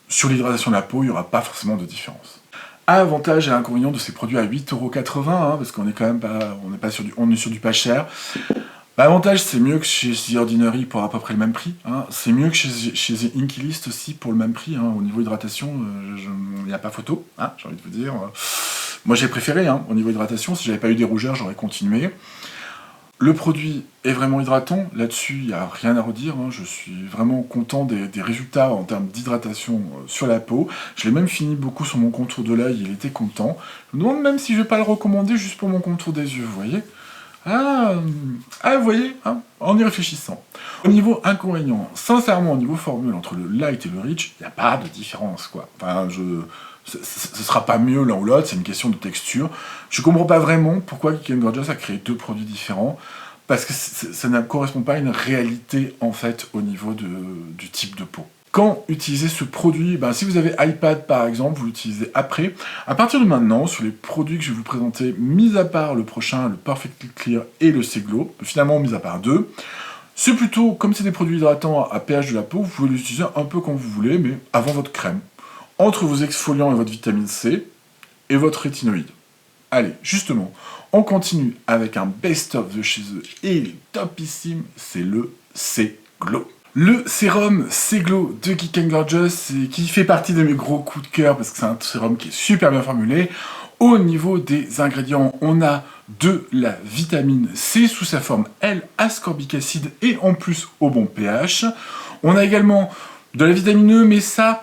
Sur l'hydratation de la peau, il n'y aura pas forcément de différence. Avantage et inconvénient de ces produits à 8,80€, parce qu'on est quand même pas, on est sur du pas cher. L'avantage, c'est mieux que chez The Ordinary pour à peu près le même prix. C'est mieux que chez The Inkey List aussi pour le même prix. Au niveau hydratation, il n'y a pas photo, j'ai envie de vous dire. Moi, j'ai préféré au niveau hydratation. Si j'avais pas eu des rougeurs, j'aurais continué. Le produit est vraiment hydratant. Là-dessus, il n'y a rien à redire. Je suis vraiment content des résultats en termes d'hydratation sur la peau. Je l'ai même fini beaucoup sur mon contour de l'œil. Il était content. Je me demande même si je vais pas le recommander juste pour mon contour des yeux, vous voyez. Vous voyez, en y réfléchissant. Au niveau inconvénient, sincèrement, au niveau formule, entre le light et le rich, il n'y a pas de différence, quoi. Enfin, ce sera pas mieux l'un ou l'autre, c'est une question de texture. Je comprends pas vraiment pourquoi Geek Gorgeous a créé deux produits différents, parce que ça ne correspond pas à une réalité, en fait, au niveau du type de peau. Quand utiliser ce produit, si vous avez iPad par exemple, vous l'utilisez après. À partir de maintenant, sur les produits que je vais vous présenter, mis à part le prochain, le Perfectly Clear et le Seglow, finalement mis à part deux, c'est plutôt, comme c'est des produits hydratants à pH de la peau, vous pouvez l'utiliser un peu quand vous voulez, mais avant votre crème. Entre vos exfoliants et votre vitamine C, et votre rétinoïde. Allez, justement, on continue avec un best-of de chez eux, et il est topissime, c'est le Seglow. Le sérum Seglow de Geek Gorgeous, qui fait partie de mes gros coups de cœur, parce que c'est un sérum qui est super bien formulé. Au niveau des ingrédients, on a de la vitamine C sous sa forme L-ascorbic acide et en plus au bon pH. On a également de la vitamine E, mais ça,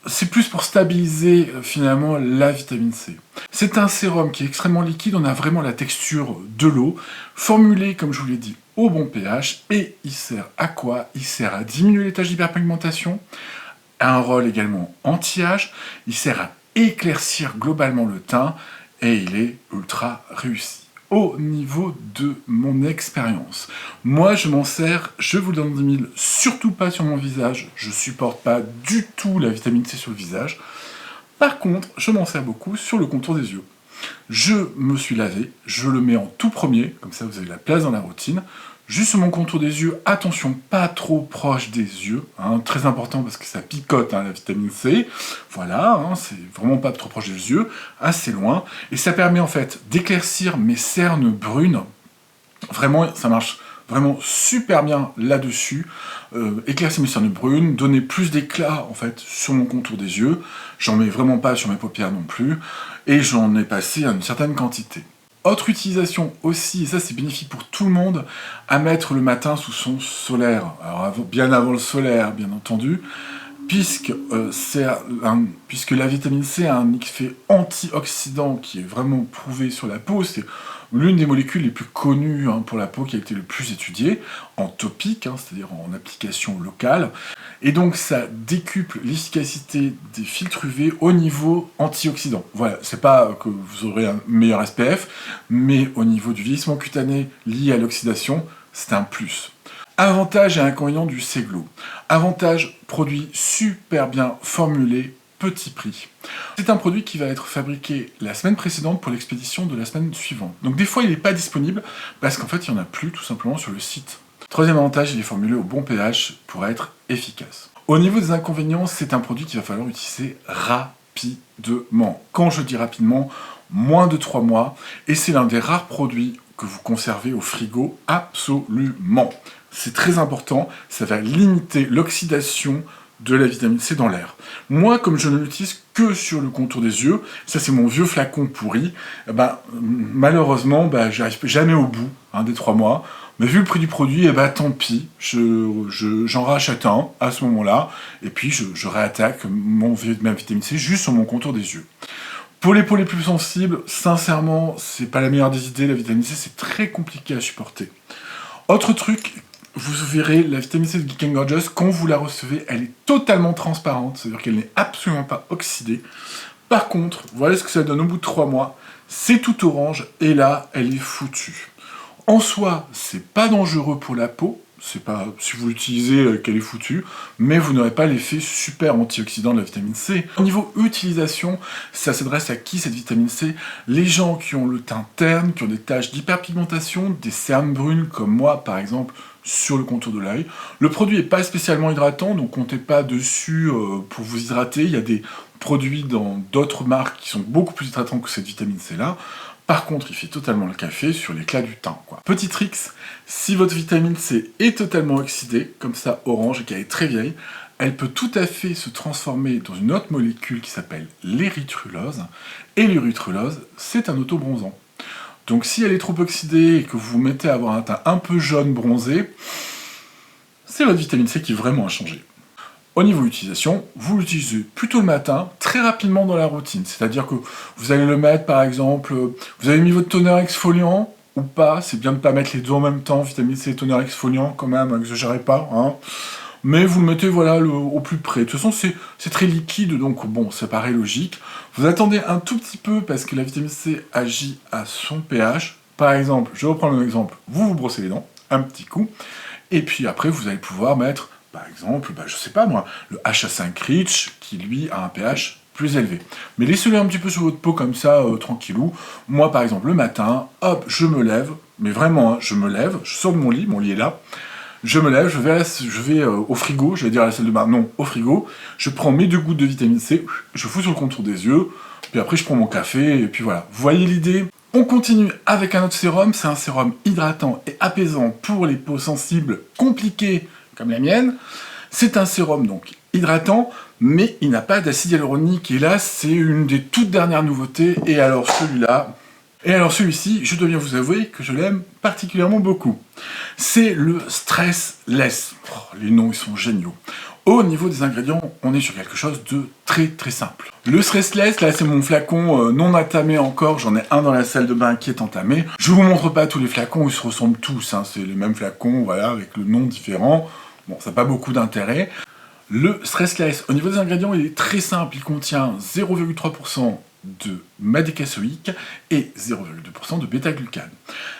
c'est plus pour stabiliser finalement la vitamine C. C'est un sérum qui est extrêmement liquide, on a vraiment la texture de l'eau, formulé, comme je vous l'ai dit, au bon pH, et il sert à quoi? Il sert à diminuer les tâches d'hyperpigmentation, a un rôle également anti-âge, il sert à éclaircir globalement le teint, et il est ultra réussi. Au niveau de mon expérience, moi je m'en sers, je vous le donne 10 000, surtout pas sur mon visage, je supporte pas du tout la vitamine C sur le visage. Par contre, je m'en sers beaucoup sur le contour des yeux. Je me suis lavé, je le mets en tout premier, comme ça vous avez la place dans la routine. Juste sur mon contour des yeux, attention, pas trop proche des yeux, très important parce que ça picote la vitamine C. Voilà, c'est vraiment pas trop proche des yeux, assez loin. Et ça permet en fait d'éclaircir mes cernes brunes. Vraiment, ça marche vraiment super bien là-dessus. Éclaircir mes cernes brunes, donner plus d'éclat en fait sur mon contour des yeux. J'en mets vraiment pas sur mes paupières non plus. Et j'en ai passé à une certaine quantité. Autre utilisation aussi, et ça c'est bénéfique pour tout le monde, à mettre le matin sous son solaire. Alors bien avant le solaire, bien entendu, puisque la vitamine C a un effet antioxydant qui est vraiment prouvé sur la peau. C'est l'une des molécules les plus connues pour la peau qui a été le plus étudiée, en topique, c'est-à-dire en application locale. Et donc ça décuple l'efficacité des filtres UV au niveau antioxydant. Voilà, c'est pas que vous aurez un meilleur SPF, mais au niveau du vieillissement cutané lié à l'oxydation, c'est un plus. Avantage et inconvénient du Seglow. Avantage, produit super bien formulé, petit prix. C'est un produit qui va être fabriqué la semaine précédente pour l'expédition de la semaine suivante. Donc des fois il n'est pas disponible parce qu'en fait il n'y en a plus tout simplement sur le site. Troisième avantage, il est formulé au bon pH pour être efficace. Au niveau des inconvénients, c'est un produit qu'il va falloir utiliser rapidement. Quand je dis rapidement, moins de 3 mois, et c'est l'un des rares produits que vous conservez au frigo absolument. C'est très important, ça va limiter l'oxydation de la vitamine C dans l'air. Moi, comme je ne l'utilise que sur le contour des yeux, ça c'est mon vieux flacon pourri, malheureusement, j'arrive jamais au bout des 3 mois. Mais vu le prix du produit, tant pis, j'en rachète un à ce moment-là, et puis je réattaque ma vitamine C juste sur mon contour des yeux. Pour les peaux les plus sensibles, sincèrement, c'est pas la meilleure des idées, la vitamine C c'est très compliqué à supporter. Autre truc, vous verrez, la vitamine C de Geek Gorgeous, quand vous la recevez, elle est totalement transparente, c'est-à-dire qu'elle n'est absolument pas oxydée. Par contre, voilà ce que ça donne au bout de 3 mois, c'est tout orange, et là, elle est foutue. En soi, c'est pas dangereux pour la peau, c'est pas si vous l'utilisez qu'elle est foutue, mais vous n'aurez pas l'effet super antioxydant de la vitamine C. Au niveau utilisation, ça s'adresse à qui cette vitamine C? Les gens qui ont le teint terne, qui ont des taches d'hyperpigmentation, des cernes brunes comme moi par exemple, sur le contour de l'œil. Le produit n'est pas spécialement hydratant, donc comptez pas dessus pour vous hydrater. Il y a des produits dans d'autres marques qui sont beaucoup plus hydratants que cette vitamine C là. Par contre, il fait totalement le café sur l'éclat du teint, quoi. Petit tricks, si votre vitamine C est totalement oxydée, comme ça orange et qu'elle est très vieille, elle peut tout à fait se transformer dans une autre molécule qui s'appelle l'érythrulose. Et l'érythrulose, c'est un autobronzant. Donc si elle est trop oxydée et que vous vous mettez à avoir un teint un peu jaune bronzé, c'est votre vitamine C qui vraiment a changé. Au niveau utilisation, vous l'utilisez plutôt le matin, très rapidement dans la routine. C'est-à-dire que vous allez le mettre, par exemple, vous avez mis votre toner exfoliant, ou pas. C'est bien de ne pas mettre les deux en même temps, vitamine C et toner exfoliant quand même, n'exagérez pas, hein. Mais vous le mettez voilà, au plus près. De toute façon, c'est très liquide, donc bon, ça paraît logique. Vous attendez un tout petit peu parce que la vitamine C agit à son pH. Par exemple, je vais reprendre un exemple, vous vous brossez les dents, un petit coup, et puis après, vous allez pouvoir mettre, par exemple, je sais pas moi, le HA5 Rich, qui lui a un pH plus élevé. Mais laissez-le un petit peu sur votre peau comme ça, tranquillou. Moi, par exemple, le matin, hop, je me lève, mais vraiment, hein, je me lève, je sors de mon lit est là, je me lève, je vais au frigo, je vais dire à la salle de bain, non, au frigo, je prends mes 2 gouttes de vitamine C, je fous sur le contour des yeux, puis après je prends mon café, et puis voilà. Vous voyez l'idée? On continue avec un autre sérum, c'est un sérum hydratant et apaisant pour les peaux sensibles compliquées comme la mienne. C'est un sérum donc hydratant, mais il n'a pas d'acide hyaluronique, et là c'est une des toutes dernières nouveautés, et alors celui-ci, je dois bien vous avouer que je l'aime particulièrement beaucoup. C'est le Stressless. Oh, les noms, ils sont géniaux. Au niveau des ingrédients, on est sur quelque chose de très très simple. Le Stressless, là c'est mon flacon non entamé encore, j'en ai un dans la salle de bain qui est entamé. Je vous montre pas tous les flacons, ils se ressemblent tous, hein. C'est les mêmes flacons, voilà, avec le nom différent. Bon, ça n'a pas beaucoup d'intérêt. Le Stressless, au niveau des ingrédients, il est très simple, il contient 0,3% de madécasoïque et 0,2% de bêta-glucane.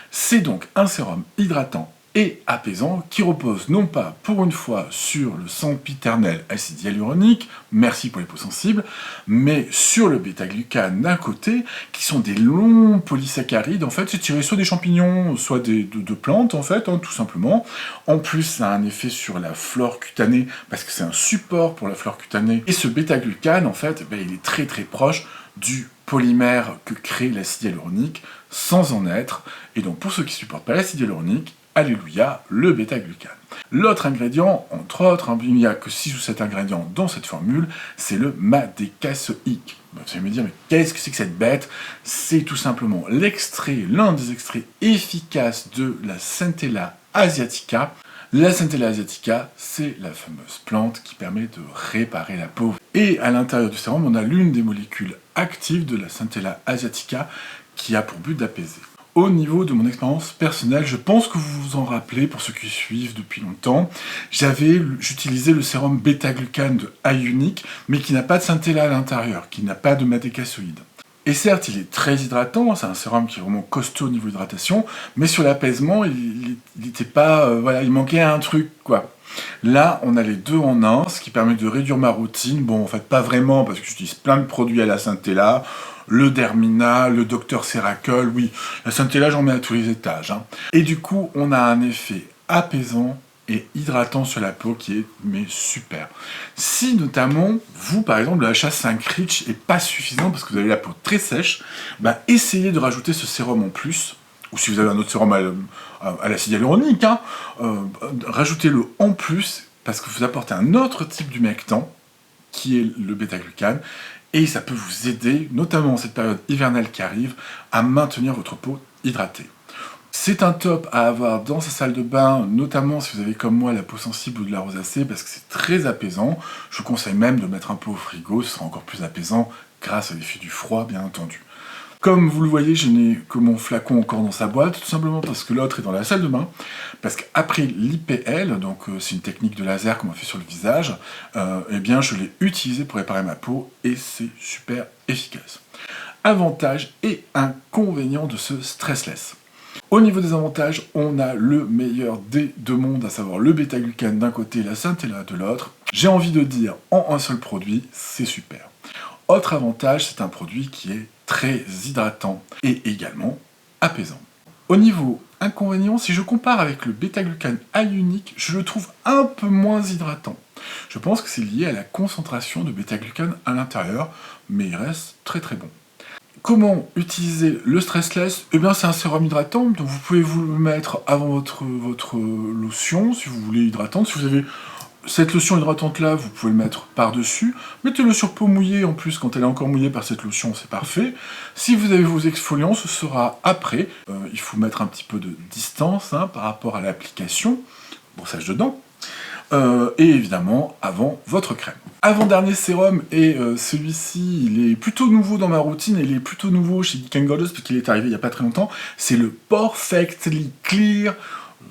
C'est donc un sérum hydratant et apaisant qui repose non pas pour une fois sur le sempiternel acide hyaluronique, merci pour les peaux sensibles, mais sur le bêta-glucane d'un côté, qui sont des longs polysaccharides. En fait, c'est tiré soit des champignons, soit de plantes, en fait, hein, tout simplement. En plus, ça a un effet sur la flore cutanée, parce que c'est un support pour la flore cutanée. Et ce bêta-glucane, en fait, il est très très proche du polymère que crée l'acide hyaluronique, sans en être. Et donc, pour ceux qui ne supportent pas l'acide hyaluronique, alléluia, le bêta-glucane. L'autre ingrédient, entre autres, il n'y a que 6 ou 7 ingrédients dans cette formule, c'est le madécasoïque. Vous allez me dire, mais qu'est-ce que c'est que cette bête? C'est tout simplement l'un des extraits efficaces de la Centella asiatica. La Centella asiatica, c'est la fameuse plante qui permet de réparer la peau. Et à l'intérieur du sérum, on a l'une des molécules actives de la Centella asiatica qui a pour but d'apaiser. Au niveau de mon expérience personnelle, je pense que vous vous en rappelez, pour ceux qui suivent depuis longtemps, j'utilisais le sérum bêta-glucane de Iunic, mais qui n'a pas de Centella à l'intérieur, qui n'a pas de madécasoïde. Et certes, il est très hydratant, c'est un sérum qui est vraiment costaud au niveau hydratation, mais sur l'apaisement, il n'était pas, il manquait un truc, quoi. Là, on a les deux en un, ce qui permet de réduire ma routine. Bon, en fait, pas vraiment, parce que j'utilise plein de produits à la Centella, le Dermina, le Dr Ceracle, oui, la Centella, j'en mets à tous les étages, hein. Et du coup, on a un effet apaisant et hydratant sur la peau qui est super. Si notamment, vous par exemple, le HA5 Rich est pas suffisant parce que vous avez la peau très sèche, essayez de rajouter ce sérum en plus, ou si vous avez un autre sérum à l'acide hyaluronique, hein, rajoutez-le en plus parce que vous apportez un autre type d'humectant qui est le bêta-glucane, et ça peut vous aider, notamment en cette période hivernale qui arrive, à maintenir votre peau hydratée. C'est un top à avoir dans sa salle de bain, notamment si vous avez comme moi la peau sensible ou de la rosacée, parce que c'est très apaisant. Je vous conseille même de mettre un peu au frigo, ce sera encore plus apaisant grâce à l'effet du froid, bien entendu. Comme vous le voyez, je n'ai que mon flacon encore dans sa boîte, tout simplement parce que l'autre est dans la salle de bain, parce qu'après l'IPL, donc c'est une technique de laser qu'on m'a fait sur le visage, je l'ai utilisé pour réparer ma peau, et c'est super efficace. Avantages et inconvénients de ce Stressless. Au niveau des avantages, on a le meilleur des deux mondes, à savoir le bêta-glucane d'un côté et la Centella de l'autre. J'ai envie de dire, en un seul produit, c'est super. Autre avantage, c'est un produit qui est très hydratant et également apaisant. Au niveau inconvénient, si je compare avec le bêta-glucane Iunic, je le trouve un peu moins hydratant. Je pense que c'est lié à la concentration de bêta-glucane à l'intérieur, mais il reste très très bon. Comment utiliser le Stressless? C'est un sérum hydratant, donc vous pouvez vous le mettre avant votre lotion, si vous voulez hydratante. Si vous avez cette lotion hydratante là, vous pouvez le mettre par-dessus. Mettez-le sur peau mouillée, en plus, quand elle est encore mouillée par cette lotion, c'est parfait. Si vous avez vos exfoliants, ce sera après. Il faut mettre un petit peu de distance par rapport à l'application. Brossage de dents. et évidemment avant votre crème. Avant-dernier sérum, et celui-ci, il est plutôt nouveau dans ma routine, et il est plutôt nouveau chez Geek Gorgeous, parce qu'il est arrivé il n'y a pas très longtemps, c'est le Perfectly Clear.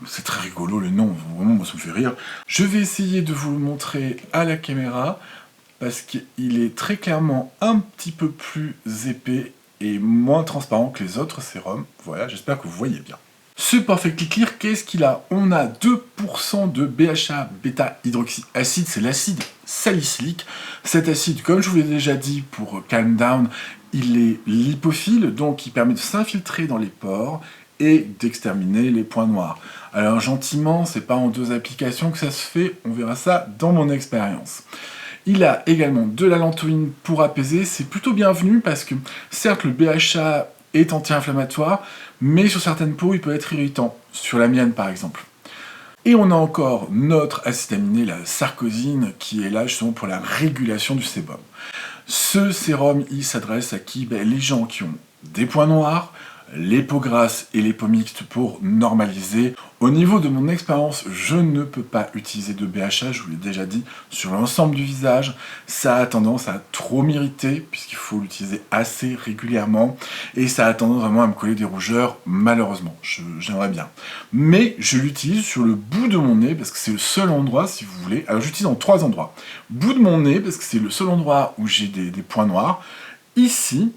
C'est très rigolo le nom, vraiment moi ça me fait rire. Je vais essayer de vous le montrer à la caméra, parce qu'il est très clairement un petit peu plus épais et moins transparent que les autres sérums. Voilà, j'espère que vous voyez bien. Ce Perfectly Clear, qu'est-ce qu'il a? On a 2% de BHA bêta-hydroxyacide, c'est l'acide salicylique. Cet acide, comme je vous l'ai déjà dit pour Calm Down, il est lipophile, donc il permet de s'infiltrer dans les pores et d'exterminer les points noirs. Alors gentiment, c'est pas en 2 applications que ça se fait, on verra ça dans mon expérience. Il a également de la lantoïne pour apaiser, c'est plutôt bienvenu parce que certes le BHA est anti-inflammatoire, mais sur certaines peaux il peut être irritant, sur la mienne par exemple. Et on a encore notre acide aminé, la sarcosine, qui est là justement pour la régulation du sébum. Ce sérum, il s'adresse à qui? Les gens qui ont des points noirs, les peaux grasses et les peaux mixtes pour normaliser. Au niveau de mon expérience, je ne peux pas utiliser de BHA, je vous l'ai déjà dit, sur l'ensemble du visage. Ça a tendance à trop m'irriter, puisqu'il faut l'utiliser assez régulièrement, et ça a tendance vraiment à me coller des rougeurs, malheureusement. J'aimerais bien. Mais je l'utilise sur le bout de mon nez, parce que c'est le seul endroit, si vous voulez. Alors j'utilise en 3 endroits. Bout de mon nez, parce que c'est le seul endroit où j'ai des points noirs. Ici,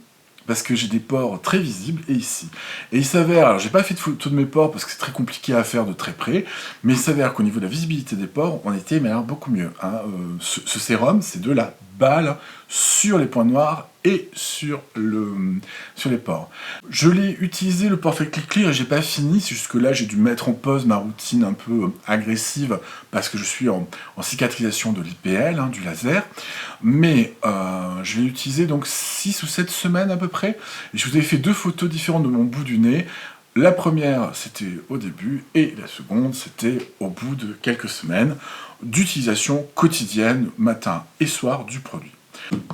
parce que j'ai des pores très visibles, et ici. Et il s'avère, alors j'ai pas fait de photo de mes pores parce que c'est très compliqué à faire de très près, mais il s'avère qu'au niveau de la visibilité des pores, on était mais alors, beaucoup mieux. Hein. Ce sérum, c'est de la balle sur les points noirs et sur les pores. Je l'ai utilisé le Perfectly Clear et j'ai pas fini, c'est juste que là j'ai dû mettre en pause ma routine un peu agressive parce que je suis en cicatrisation de l'IPL, hein, du laser, mais je l'ai utilisé donc 6 ou 7 semaines à peu près, et je vous ai fait 2 photos différentes de mon bout du nez. La première, c'était au début, et la seconde, c'était au bout de quelques semaines d'utilisation quotidienne, matin et soir, du produit.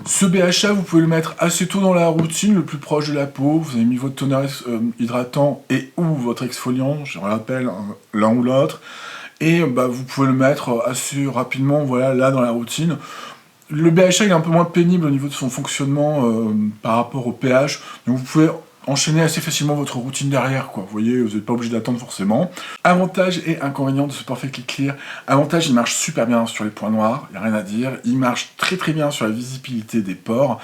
Ce BHA, vous pouvez le mettre assez tôt dans la routine, le plus proche de la peau. Vous avez mis votre toner hydratant et ou votre exfoliant, je rappelle, l'un ou l'autre. Et vous pouvez le mettre assez rapidement, voilà, là dans la routine. Le BHA il est un peu moins pénible au niveau de son fonctionnement par rapport au pH, donc vous pouvez enchaîner assez facilement votre routine derrière, quoi. Vous voyez, vous n'êtes pas obligé d'attendre forcément. Avantage et inconvénient de ce Perfectly Clear. Avantage, il marche super bien sur les points noirs, il n'y a rien à dire. Il marche très très bien sur la visibilité des pores.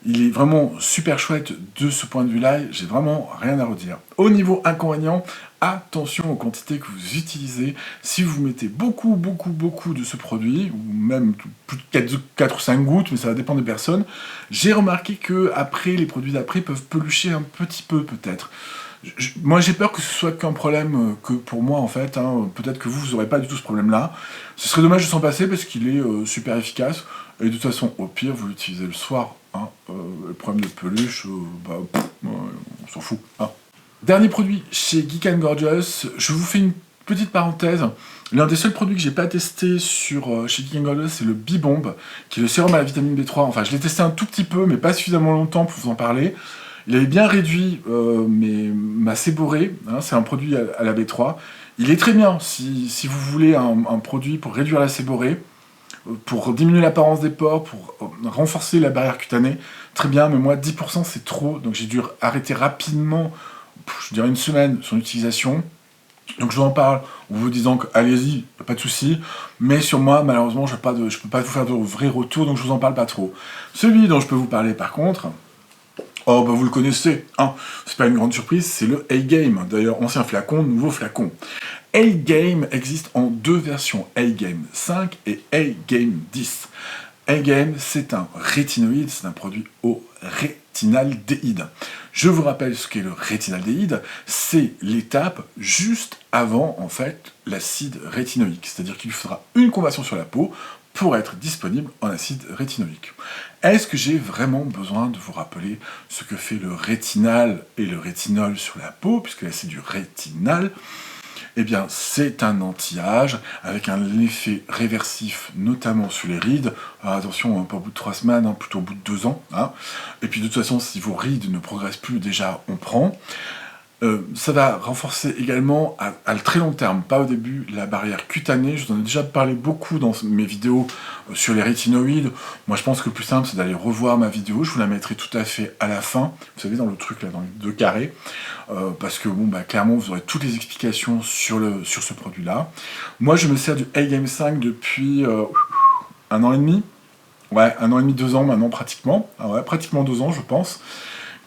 Il est vraiment super chouette de ce point de vue-là, j'ai vraiment rien à redire. Au niveau inconvénient, attention aux quantités que vous utilisez. Si vous mettez beaucoup de ce produit, ou même plus de 4 ou 5 gouttes, mais ça va dépendre des personnes, j'ai remarqué que après, les produits d'après peuvent pelucher un petit peu peut-être. Moi j'ai peur que ce soit qu'un problème que pour moi en fait, hein. Peut-être que vous n'aurez pas du tout ce problème-là. Ce serait dommage de s'en passer parce qu'il est super efficace, et de toute façon au pire vous l'utilisez le soir. Hein. Le problème de peluche, on s'en fout. Hein. Dernier produit chez Geek Gorgeous, je vous fais une petite parenthèse. L'un des seuls produits que j'ai pas testé chez Geek Gorgeous, c'est le B-Bomb, qui est le sérum à la vitamine B3. Enfin, je l'ai testé un tout petit peu, mais pas suffisamment longtemps pour vous en parler. Il avait bien réduit ma séborrhée, hein, c'est un produit à la B3. Il est très bien si vous voulez un produit pour réduire la séborrhée, pour diminuer l'apparence des pores, pour renforcer la barrière cutanée. Très bien, mais moi 10% c'est trop, donc j'ai dû arrêter rapidement, je dirais 1 semaine, son utilisation. Donc je vous en parle en vous disant que allez-y, pas de souci, mais sur moi malheureusement je peux pas vous faire de vrais retours, donc je vous en parle pas trop. Celui dont je peux vous parler par contre, vous le connaissez, hein, c'est pas une grande surprise, c'est le A-Game, d'ailleurs ancien flacon, nouveau flacon. A-Game existe en 2 versions, A-Game 5 et A-Game 10. A-Game, c'est un rétinoïde, c'est un produit au rétinaldéhyde. Je vous rappelle ce qu'est le rétinaldéhyde, c'est l'étape juste avant, en fait, l'acide rétinoïque. C'est-à-dire qu'il faudra une conversion sur la peau pour être disponible en acide rétinoïque. Est-ce que j'ai vraiment besoin de vous rappeler ce que fait le rétinal et le rétinol sur la peau, puisque là c'est du rétinal? Eh bien, c'est un anti-âge avec un effet réversif, notamment sur les rides. Alors, attention, pas au bout de 3 semaines, hein, plutôt au bout de 2 ans. Hein. Et puis, de toute façon, si vos rides ne progressent plus, déjà, on prend. Ça va renforcer également à très long terme, pas au début, la barrière cutanée. Je vous en ai déjà parlé beaucoup dans mes vidéos sur les rétinoïdes. Moi, je pense que le plus simple, c'est d'aller revoir ma vidéo. Je vous la mettrai tout à fait à la fin. Vous savez, dans le truc, là, dans les 2 carrés. Parce que, bon, bah, clairement, vous aurez toutes les explications sur ce produit-là. Moi, je me sers du A-Game 5 depuis 1 an et demi. Ouais, 1 an et demi, 2 ans maintenant, pratiquement. Ah ouais, pratiquement 2 ans, je pense.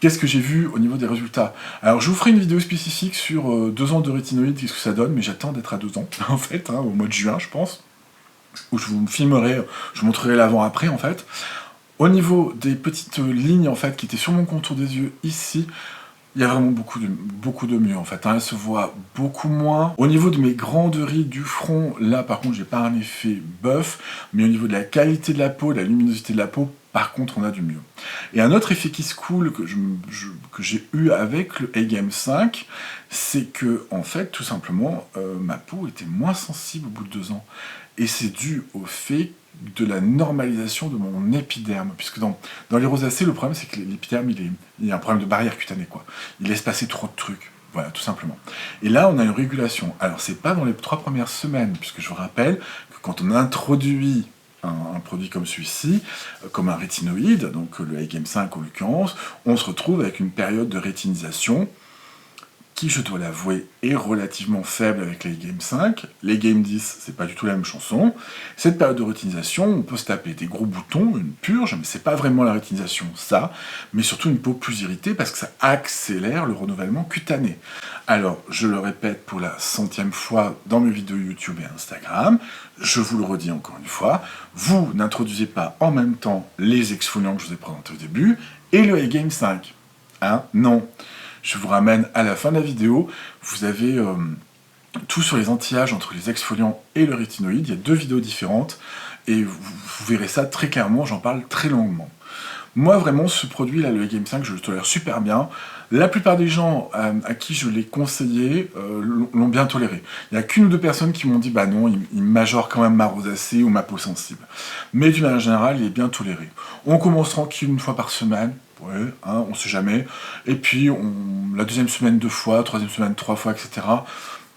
Qu'est-ce que j'ai vu au niveau des résultats? Alors, je vous ferai une vidéo spécifique sur 2 ans de rétinoïdes, qu'est-ce que ça donne, mais j'attends d'être à 2 ans, en fait, au mois de juin, je pense, où je vous filmerai, je vous montrerai l'avant-après, en fait. Au niveau des petites lignes, en fait, qui étaient sur mon contour des yeux, ici, il y a vraiment beaucoup de mieux, en fait. Elle se voit beaucoup moins. Au niveau de mes grandes rides du front, là, par contre, j'ai pas un effet buff, mais au niveau de la qualité de la peau, de la luminosité de la peau, par contre, on a du mieux. Et un autre effet qui se coule que j'ai eu avec le A-Game 5, c'est que, en fait, tout simplement, ma peau était moins sensible au bout de 2 ans. Et c'est dû au fait de la normalisation de mon épiderme. Puisque dans les rosacées, le problème, c'est que l'épiderme, il y a un problème de barrière cutanée, quoi. Il laisse passer trop de trucs. Voilà, tout simplement. Et là, on a une régulation. Alors, c'est pas dans les 3 premières semaines, puisque je vous rappelle que quand on introduit un produit comme celui-ci, comme un rétinoïde, donc le A-Game 5 en l'occurrence, on se retrouve avec une période de rétinisation qui, je dois l'avouer, est relativement faible avec les Game 5. Les Game 10, c'est pas du tout la même chanson. Cette période de rétinisation, on peut se taper des gros boutons, une purge, mais c'est pas vraiment la rétinisation, ça, mais surtout une peau plus irritée parce que ça accélère le renouvellement cutané. Alors, je le répète pour la 100e fois dans mes vidéos YouTube et Instagram, je vous le redis encore une fois, vous n'introduisez pas en même temps les exfoliants que je vous ai présentés au début et le A-Game 5. Hein? Non. Je vous ramène à la fin de la vidéo, vous avez tout sur les anti-âges entre les exfoliants et le rétinoïde, il y a 2 vidéos différentes, et vous verrez ça très clairement, j'en parle très longuement. Moi vraiment, ce produit-là, le A-Game 5, je le tolère super bien. La plupart des gens à qui je l'ai conseillé l'ont bien toléré. Il n'y a qu'une ou 2 personnes qui m'ont dit « bah non, il majore quand même ma rosacée ou ma peau sensible ». Mais d'une manière générale, il est bien toléré. On commence tranquille 1 fois par semaine, ouais, hein, on sait jamais. Et puis, la 2e semaine 2 fois, 3e semaine 3 fois, etc.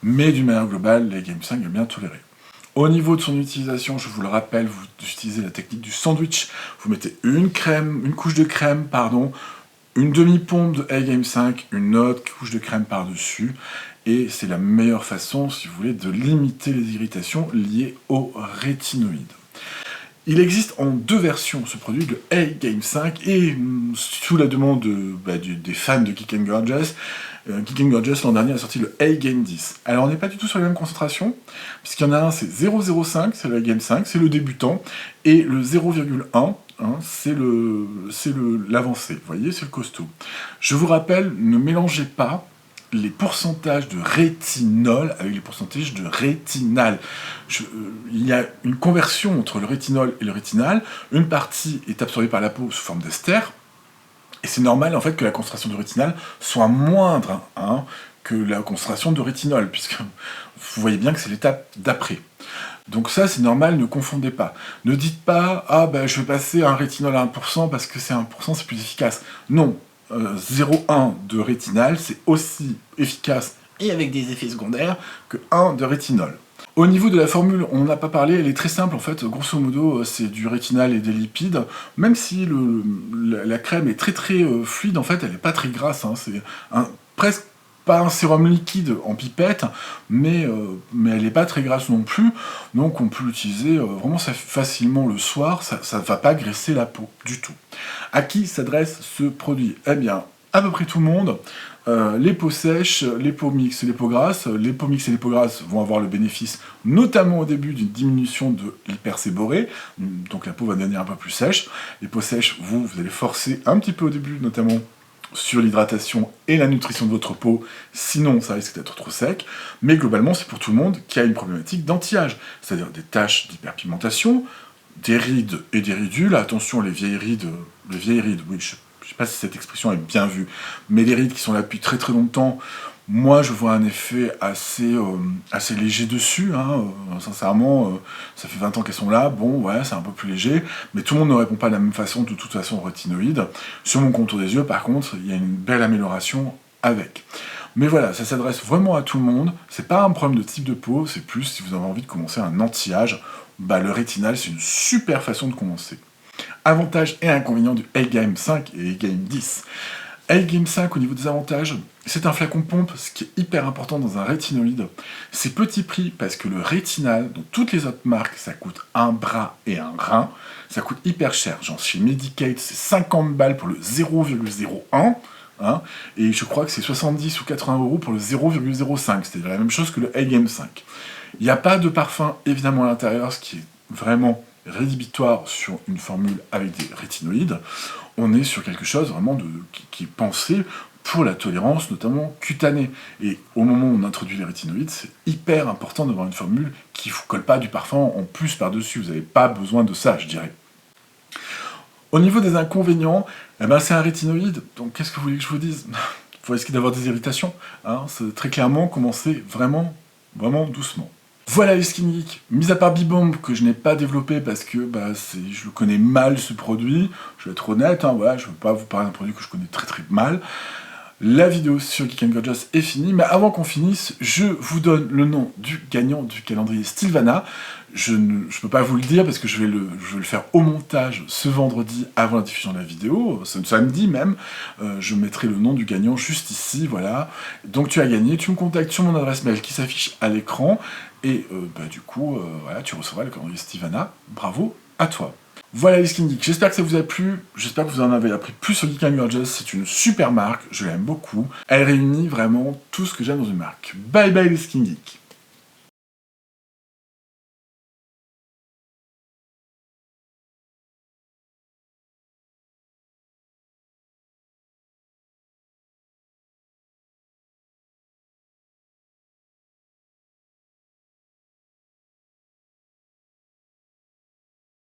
Mais d'une manière globale, les Game 5 est bien toléré. Au niveau de son utilisation, je vous le rappelle, vous utilisez la technique du sandwich. Vous mettez une couche de crème, une demi-pompe de A-Game 5, une autre couche de crème par-dessus. Et c'est la meilleure façon, si vous voulez, de limiter les irritations liées au rétinoïde. Il existe en 2 versions ce produit, le A-Game 5, et sous la demande des fans de Geek & Gorgeous, Geek & Gorgeous l'an dernier a sorti le A-Game 10. Alors on n'est pas du tout sur les mêmes concentrations, puisqu'il y en a un c'est 0,05, c'est le A-Game 5, c'est le débutant, et le 0,1, hein, c'est l'avancé, vous voyez, c'est le costaud. Je vous rappelle, ne mélangez pas les pourcentages de rétinol avec les pourcentages de rétinal. Il y a une conversion entre le rétinol et le rétinal. Une partie est absorbée par la peau sous forme d'ester, et c'est normal en fait que la concentration de rétinal soit moindre que la concentration de rétinol, puisque vous voyez bien que c'est l'étape d'après. Donc ça, c'est normal, ne confondez pas. Ne dites pas « ah ben je vais passer un rétinol à 1% parce que c'est 1%, c'est plus efficace ». Non. 0,1 de rétinal, c'est aussi efficace et avec des effets secondaires que 1 de rétinol. Au niveau de la formule, on n'a pas parlé, elle est très simple en fait, grosso modo c'est du rétinal et des lipides, même si la crème est très fluide, en fait elle n'est pas très grasse, hein. C'est presque pas un sérum liquide en pipette, mais elle n'est pas très grasse non plus, donc on peut l'utiliser vraiment facilement le soir, ça ne va pas graisser la peau du tout. À qui s'adresse ce produit? Eh bien, à peu près tout le monde, les peaux sèches, les peaux mixtes, les peaux grasses. Les peaux mixtes et les peaux grasses vont avoir le bénéfice, notamment au début, d'une diminution de l'hyperséborrhée, donc la peau va devenir un peu plus sèche. Les peaux sèches, vous allez forcer un petit peu au début, notamment sur l'hydratation et la nutrition de votre peau, sinon ça risque d'être trop sec, mais globalement c'est pour tout le monde qui a une problématique d'anti-âge, c'est-à-dire des taches d'hyperpigmentation, des rides et des ridules, attention les vieilles rides, oui, je sais pas si cette expression est bien vue, mais les rides qui sont là depuis très longtemps, moi je vois un effet assez léger dessus, sincèrement, ça fait 20 ans qu'elles sont là, bon ouais c'est un peu plus léger, mais tout le monde ne répond pas de la même façon de toute façon au rétinoïde. Sur mon contour des yeux par contre, il y a une belle amélioration avec. Mais voilà, ça s'adresse vraiment à tout le monde. C'est pas un problème de type de peau, c'est plus si vous avez envie de commencer un anti-âge, bah le rétinal c'est une super façon de commencer. Avantages et inconvénients du A-Game 5 et A-Game 10. A-Game 5 au niveau des avantages, c'est un flacon pompe, ce qui est hyper important dans un rétinoïde. C'est petit prix parce que le rétinal, dans toutes les autres marques, ça coûte un bras et un rein. Ça coûte hyper cher. Genre chez Medicaid, c'est 50 balles pour le 0,01. Hein, et je crois que c'est 70 ou 80 euros pour le 0,05. C'est-à-dire la même chose que le A-Game 5. Il n'y a pas de parfum évidemment à l'intérieur, ce qui est vraiment rédhibitoire sur une formule avec des rétinoïdes. On est sur quelque chose vraiment qui est pensé pour la tolérance, notamment cutanée. Et au moment où on introduit les rétinoïdes, c'est hyper important d'avoir une formule qui ne vous colle pas du parfum en plus par-dessus. Vous n'avez pas besoin de ça, je dirais. Au niveau des inconvénients, eh ben c'est un rétinoïde, donc qu'est-ce que vous voulez que je vous dise? Vous risquez d'avoir des irritations. Hein, c'est très clairement commencer vraiment doucement. Voilà les Skin Geeks, mis à part Bibomb que je n'ai pas développé parce que je le connais mal ce produit, je vais être honnête, hein, voilà, je ne veux pas vous parler d'un produit que je connais très mal. La vidéo sur Geek & Gorgeous est finie, mais avant qu'on finisse, je vous donne le nom du gagnant du calendrier Stilvana. Je ne peux pas vous le dire parce que je vais le faire au montage ce vendredi avant la diffusion de la vidéo, ce samedi même. Je mettrai le nom du gagnant juste ici, voilà. Donc tu as gagné, tu me contactes sur mon adresse mail qui s'affiche à l'écran, et du coup, voilà, tu recevras le calendrier Stilvana. Bravo à toi. Voilà les Skin Geeks, j'espère que ça vous a plu, j'espère que vous en avez appris plus sur Geek & Gorgeous, c'est une super marque, je l'aime beaucoup, elle réunit vraiment tout ce que j'aime dans une marque. Bye bye les Skin Geeks.